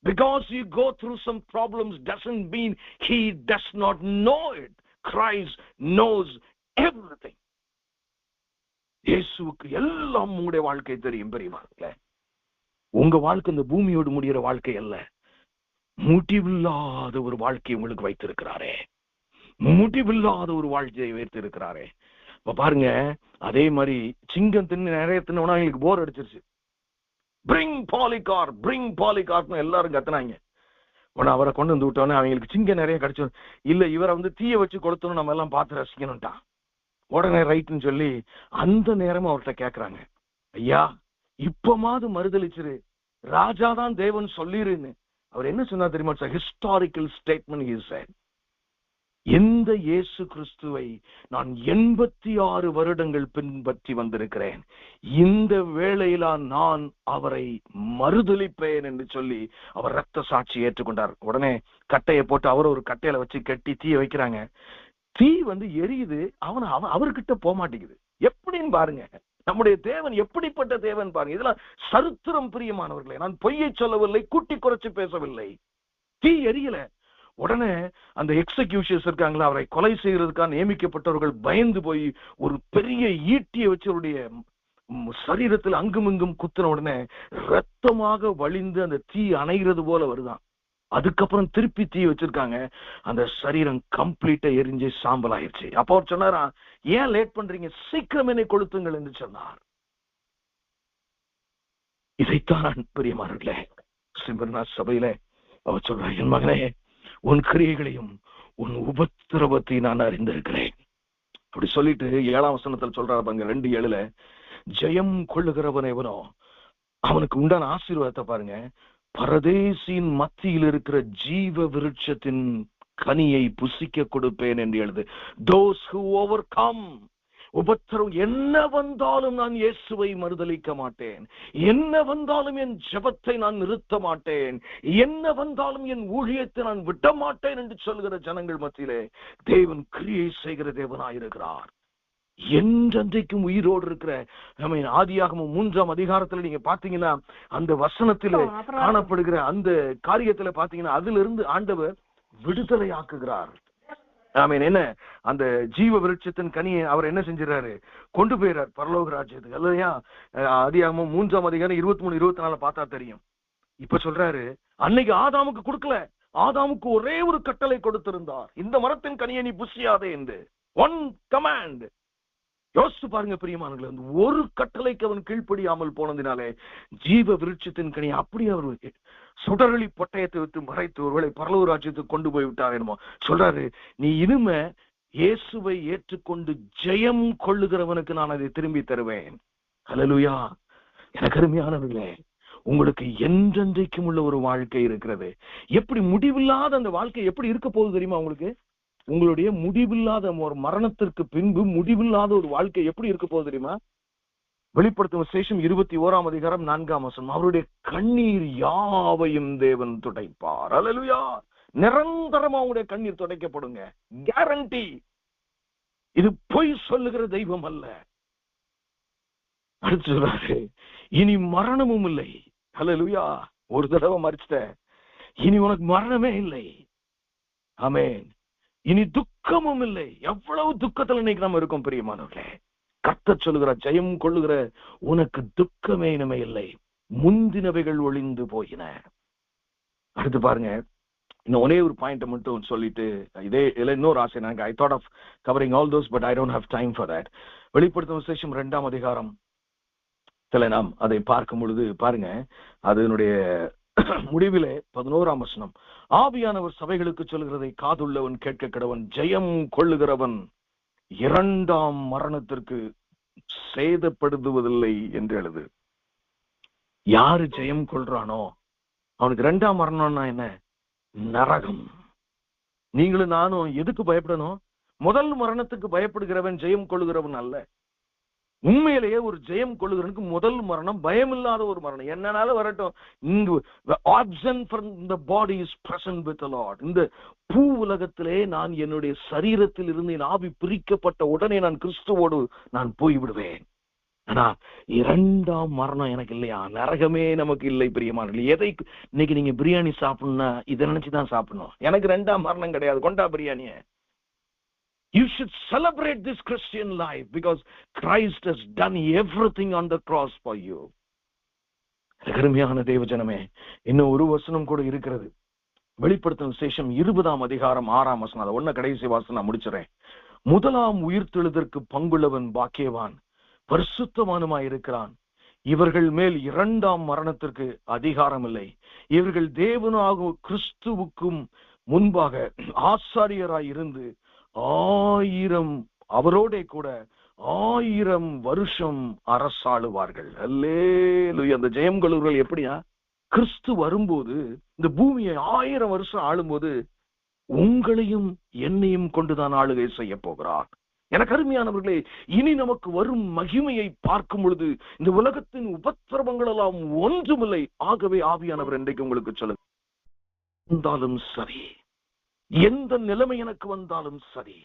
Because you go through some problems doesn't mean he does not know it. Christ knows everything. இயேசுவுக்கு எல்லாம் உங்களுடைய வாழ்க்கை தெரியும். பெரியவார்களே, உங்க வாழ்க்கை இந்த பூமியோடு முடிகிற வாழ்க்கை அல்ல, முடிவில்லாத ஒரு வாழ்க்கை உங்களுக்கு வைத்திருக்கிறாரே, முடிவில்லாத ஒரு வாழ்க்கையை வைத்திருக்கிறாரே. இப்ப பாருங்க, அதே மாதிரி சிங்கம் தின்னு நிறைய தின்னவனா எங்களுக்கு போர் அடிச்சிருச்சு. பிரிங் பாலிகார்ப், பிரிங் பாலிகார்ப்னு எல்லாரும் கத்துனாங்க. அவரை கொண்டு வந்து விட்டோன்னே அவங்களுக்கு சிங்கம் நிறைய கிடைச்சோம். இல்ல இவரை வந்து தீய வச்சு கொடுத்தோம், நம்ம எல்லாம் பார்த்து ரசிக்கணும்ட்டான். உடனே ரைட்னு சொல்லி அந்த நேரம் அவர்கிட்ட கேட்கிறாங்க, ஐயா இப்பமாவது மறுதளிச்சிரு, ராஜாதான் தேவன் சொல்லிருன்னு. அவர் என்ன சொன்னார் தெரியுமா? Historical statement he said. எந்த இயேசு கிறிஸ்துவை நான் 86 வருடங்கள் பின்பற்றி வந்திருக்கிறேன், இந்த வேளையில நான் அவரை மறுதலிப்பேன் என்று சொல்லி அவர் ரத்த சாட்சி ஏற்றுக்கொண்டார். உடனே கட்டையை போட்டு அவர் ஒரு கட்டையில வச்சு கட்டி தீய வைக்கிறாங்க. தீ எரியுது, அவர்கிட்ட போக மாட்டேங்குது. எப்படின்னு பாருங்க, நம்முடைய தேவன் எப்படிப்பட்ட தேவன் பாருங்க. இதெல்லாம் சரித்திரம் பிரியமானவர்களே. நான் பொய்யை சொல்லவில்லை, கூட்டி குறைச்சு பேசவில்லை. தீ எரியல. உடனே அந்த எக்ஸிகியூஷன்ஸ் இருக்காங்களா, அவரை கொலை செய்யறதுக்காக நியமிக்கப்பட்டவர்கள் பயந்து போய் ஒரு பெரிய ஈட்டியை வச்சு அவருடைய சரீரத்தில் அங்குமிங்கும் குத்தின உடனே ரத்தமாக வழிந்து அந்த தீ அணைகிறது போல வருதான். அதுக்கப்புறம் திருப்பி தீ வச்சிருக்காங்க, அந்த சரீரம் கம்ப்ளீட்டா எரிஞ்சு சாம்பல் ஆயிடுச்சு. அப்ப அவர் சொன்னாரா, ஏன் லேட் பண்றீங்க, சீக்கிரம் என்னை கொளுத்துங்கள் என்று சொன்னார். இதைத்தான் பிரியமானவர்களே சிம்பர்னா சபையில அவர் சொல்றார், என் மகனே, உன் கிரியைகளையும் உன் உபத்திரவத்தை நான் அறிந்திருக்கிறேன். அப்படி சொல்லிட்டு 7ஆம் வசனத்தில் சொல்றாரு பாருங்க, 2:7, ஜெயம் கொள்ளுகிறவன் எவனோ அவனுக்கு உண்டான ஆசீர்வாதத்தை பாருங்க, பரதேசின் மத்தியில் இருக்கிற ஜீவ விருட்சத்தின் கனியை புசிக்க கொடுப்பேன் என்று எழுது. Those who overcome, உபத்திரம் என்ன வந்தாலும் நான் இயேசுவை மறுதலிக்க மாட்டேன், என்ன வந்தாலும் என் ஜெபத்தை நான் நிறுத்த மாட்டேன், என்ன வந்தாலும் என் ஊழியத்தை நான் விட மாட்டேன் என்று சொல்கிற ஜனங்கள் மத்தியிலே தேவன் கிரியை செய்கிற தேவனாயிருக்கிறார். என்றென்றைக்கும் உயிரோடு இருக்கிற ஆதியாகமம் 3ஆம் அதிகாரத்துல நீங்க பாத்தீங்கன்னா அந்த வசனத்திலே காணப்படுகிற அந்த காரியத்துல பாத்தீங்கன்னா அதுல இருந்து ஆண்டவர் விடுதலை ஆக்குகிறார். என்ன அந்த ஜீவ விருட்சத்தின் கனியை அவர் என்ன செஞ்சிடறாரு, கொண்டு போயிறார் பரலோக ராஜ்யத்துக்கு இல்லையா? ஆதியாகமம் 3ஆம் அதிகாரம் 23, 24 பார்த்தா தெரியும். இப்ப சொல்றாரு, அன்னைக்கு ஆதாமுக்கு கொடுக்கல, ஆதாமுக்கு ஒரே ஒரு கட்டளை கொடுத்திருந்தார், இந்த மரத்தின் கனியை நீ புசியாதே என்று. One command. யோசிச்சு பாருங்க பிரியமானவர்களே, அந்த ஒரு கட்டளைக்கு அவன் கீழ்ப்படியாமல் போனதினாலே ஜீவ விருட்சத்தின் கனி அப்படி அவர் சுடரொளி பட்டயத்தை விட்டு மறைத்து ஒருவேளை பரலோக ராஜ்யத்துக்கு கொண்டு போய் விட்டார் என்னமோ. சொல்றாரு, நீ இனிமே இயேசுவை ஏற்றுக்கொண்டு ஜெயம் கொள்ளுகிறவனுக்கு நான் அதை திரும்பி தருவேன். ஹல்லேலூயா. எனக்கு அருமையானவர்களே, உங்களுக்கு என்றென்றைக்கும் உள்ள ஒரு வாழ்க்கை இருக்கிறது. எப்படி முடிவில்லாத அந்த வாழ்க்கை எப்படி இருக்க போகுது தெரியுமா உங்களுக்கு? உங்களுடைய முடிவில்லாத ஒரு மரணத்திற்கு பின்பு முடிவில்லாத ஒரு வாழ்க்கை எப்படி இருக்க போகுது தெரியுமா? வெளிப்படுத்தும் விசேஷம் 21ஆம் அதிகாரம் 4ஆம் வசனம், அவருடைய கண்ணீர் யாவையும் தேவன் துடைப்பார். அல்லேலூயா. நிரந்தரமா உங்களுடைய கண்ணீர் துடைக்கப்படுங்க, கேரண்டி. இது பொய் சொல்லுகிற தெய்வம் அல்ல. அடுத்து சொல்றாரு, இனி மரணமும் இல்லை. அல்லேலூயா. ஒரு தடவை மரிச்சிட்ட, இனி உனக்கு மரணமே இல்லை. ஆமென். இனி துக்கமும் இல்லை. எவ்வளவு துக்கத்துல இன்னைக்கு நம்ம இருக்கோம் பிரியமானவர்களே. கர்த்தர் சொல்லுகிற, ஜெயம் கொள்ளுகிற உனக்கு துக்கமே இனிமே இல்லை, முந்தினவைகள் ஒளிந்து போயின. அடுத்து பாருங்க, இன்னும் ஒரே ஒரு பாயிண்ட் மட்டும் சொல்லிட்டு இதே இன்னொரு ஆசை எனக்கு. I thought of covering all those but I don't have time for that. வெளிப்படுத்தும் விசேஷம் 2ஆம் அதிகாரம் நாம் அதை பார்க்கும் பொழுது பாருங்க, அதனுடைய முடிவிலே 11ஆம் வசனம், ஆவியானவர் சபைகளுக்கு சொல்கிறதை காதுள்ளவன் கேட்க கடவன், ஜெயம் கொள்ளுகிறவன் 2ஆம் மரணத்திற்கு சேதப்படுத்துவதில்லை என்று எழுது. யாரு ஜெயம் கொள்றானோ அவனுக்கு 2ஆம் மரணம்னா என்ன? நரகம். நீங்களும் நானும் எதுக்கு பயப்படணும்? முதல் மரணத்துக்கு பயப்படுகிறவன் ஜெயம் கொள்ளுகிறவன் அல்ல. உண்மையிலேயே ஒரு ஜெயம் கொள்ளுகிறவனுக்கு முதல் மரணம் பயமில்லாத ஒரு மரணம். என்னன்னாலும் வரட்டும், இந்த பூ உலகத்திலே நான் என்னுடைய சரீரத்தில் இருந்து என் ஆவி பிரிக்கப்பட்ட உடனே நான் கிறிஸ்துவோடு நான் போய்விடுவேன். ஆனா 2ஆம் மரணம் எனக்கு இல்லையா? நரகமே நமக்கு இல்லை பிரியமானவர்களே. எதை இன்னைக்கு நீங்க பிரியாணி சாப்பிடணும்னா இதை நினைச்சுதான் சாப்பிடணும். எனக்கு 2ஆம் மரணம் கிடையாது, கொண்டா பிரியாணிய. You should celebrate this Christian life because Christ has done everything on the cross for you. அருமையான தேவஜனமே, இன்னும் ஒரு வசனம் கூட இருக்கிறது. வெளிப்படுத்தும் விசேஷம் 20ஆம் அதிகாரம் 6ஆம் வசனம். அதை ஒன்ன கடைசி வாசனம் நான் முடிச்சுறேன். முதலாம் உயிர்த்தெழுதற்கு பங்குள்ளவன் பாக்கியவான், பரிசுத்தவானுமாயிருக்கிறான். இவர்கள் மேல் 2ஆம் மரணத்திற்கு அதிகாரம் இல்லை. இவர்கள் தேவனாகும் கிறிஸ்துவுக்கும் முன்பாக ஆசாரியராய் இருந்து 1000 அவரோட கூட 1000 வருஷம் அரசாளுவார்கள். அல்லேலூயா. அந்த ஜெயம் கொள்ளுவர்கள் எப்படியா? கிறிஸ்து வரும்போது இந்த பூமியை 1000 வருஷம் ஆளும்போது உங்களையும் என்னையும் கொண்டுதான் ஆளுகை செய்ய போகிறார். எனக்கு அருமையானவர்களே, இனி நமக்கு வரும் மகிமையை பார்க்கும் பொழுது இந்த உலகத்தின் உபத்திரவங்கள் எல்லாம் ஒன்றுமில்லை. ஆகவே ஆவியானவர் இன்றைக்கு உங்களுக்கு சொல்ல வந்தாலும் சரி, எந்த நிலைமை எனக்கு வந்தாலும் சரி,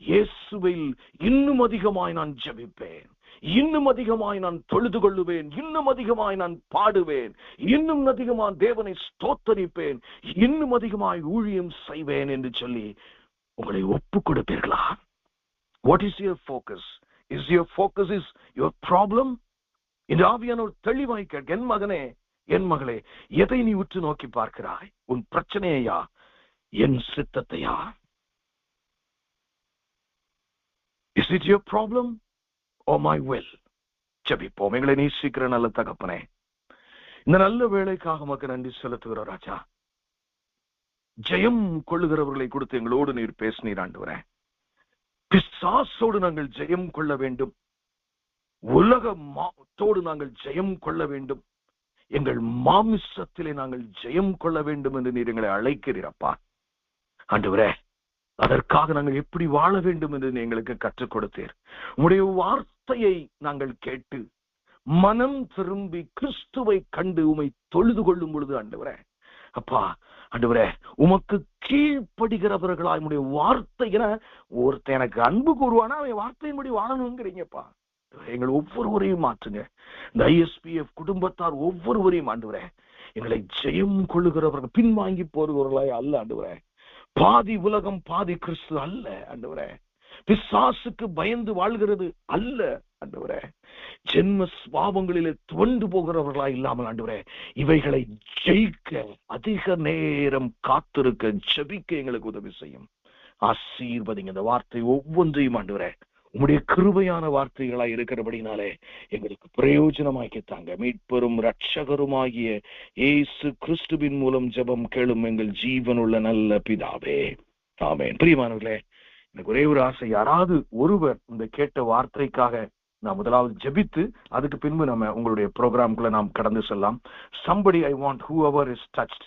இயேசுவில் இன்னும் அதிகமாய் நான் ஜெபிப்பேன், இன்னும் அதிகமாய் நான் தொழுது கொள்ளுவேன், இன்னும் அதிகமாய் நான் பாடுவேன், இன்னும் அதிகமாய் தேவனை ஸ்தோத்தரிப்பேன், இன்னும் அதிகமாய் ஊழியம் செய்வேன் என்று சொல்லி உங்களை ஒப்பு கொடுப்பீர்களா? What is your focus? Is your focus is your problem? இந்த ஆவியானவர் தெளிவாய் கேட்க, என் மகனே, என் மகளே, எதை நீ உற்று நோக்கி பார்க்கிறாய்? உன் பிரச்சனையா, என் சித்தத்தையா? Is it your problem or my will? ஜெபிப்போம். எங்களை நேசிக்கிற நல்ல தகப்பனே, இந்த நல்ல வேளைக்காக உமக்கு நன்றி செலுத்துகிறோம் ராஜா. ஜெயம் கொள்ளுகிறவர்களை கொடுத்து எங்களோடு நீர் பேசினீர் ஆண்டவரே. பிசாசோடு நாங்கள் ஜெயம் கொள்ள வேண்டும், உலகத்தோடு நாங்கள் ஜெயம் கொள்ள வேண்டும், எங்கள் மாமிசத்திலே நாங்கள் ஜெயம் கொள்ள வேண்டும் என்று நீர் எங்களை அழைக்கிறீரப்பா. ஆண்டவரே, அதற்காக நாங்கள் எப்படி வாழ வேண்டும் என்று எங்களுக்கு கற்றுக் கொடுத்தீர். உம்முடைய வார்த்தையை நாங்கள் கேட்டு மனம் திரும்பி கிறிஸ்துவை கண்டு உம்மை தொழுது கொள்ளும் பொழுது ஆண்டவரே, அப்பா ஆண்டவரே, உமக்கு கீழ்ப்படுகிறவர்களாய் உம்முடைய வார்த்தை, ஒருத்தன் எனக்கு அன்பு கூறுவானா அவன் வார்த்தையின்படி வாழணுங்கிறீங்கப்பா. எங்கள் ஒவ்வொருவரையும் மாற்றுங்க. இந்த ISPF குடும்பத்தார் ஒவ்வொருவரையும் ஆண்டவரே, எங்களை ஜெயம் கொள்ளுகிறவர்கள், பின்வாங்கி போறவர்களாய் அல்ல ஆண்டவரே. பாதி உலகம் பாதி கிறிஸ்து அல்ல ஆண்டவரே. பிசாசுக்கு பயந்து வாழ்கிறது அல்ல ஆண்டவரே. ஜென்ம சுபாவங்களிலே துவண்டு போகிறவர்களா இல்லாமல் ஆண்டவரே, இவைகளை ஜெயிக்க அதிக நேரம் காத்திருக்க ஜெபிக்க எங்களுக்கு உதவி செய்யும். ஆசீர்வதிங்க இந்த வார்த்தை ஒவ்வொன்றையும் ஆண்டவரே. உம்முடைய கிருபையான வார்த்தைகளாய் இருக்கிறபடினாலே எங்களுக்கு பிரயோஜனமாக்கித்தாங்க. மீட்பெரும் இரட்சகருமாகிய இயேசு கிறிஸ்துவின் மூலம் ஜெபம் கேளும் எங்கள் ஜீவனுள்ள நல்ல பிதாவே, ஆமென். பிரியமானவர்களே, எனக்கு ஒரே ஒரு ஆசை, யாராவது ஒருவர் இந்த கேட்ட வார்த்தைக்காக நான் முதலாவது ஜெபித்து அதுக்கு பின்பு நம்ம உங்களுடைய ப்ரோக்ராம்குள்ள நாம் கடந்து செல்லலாம். somebody I want, whoever is touched,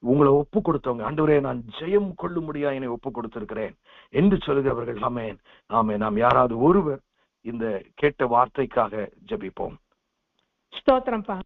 உங்களை ஒப்பு கொடுத்தவங்க, ஆண்டவரே நான் ஜெயம் கொள்ளும்படியா என்னை ஒப்பு கொடுத்திருக்கிறேன் என்று சொல்கிறவர்கள், ஆமென் ஆமென். நாம் யாராவது ஒருவர் இந்த கேட்ட வார்த்தைக்காக ஜெபிப்போம். ஸ்தோத்திரம்பா.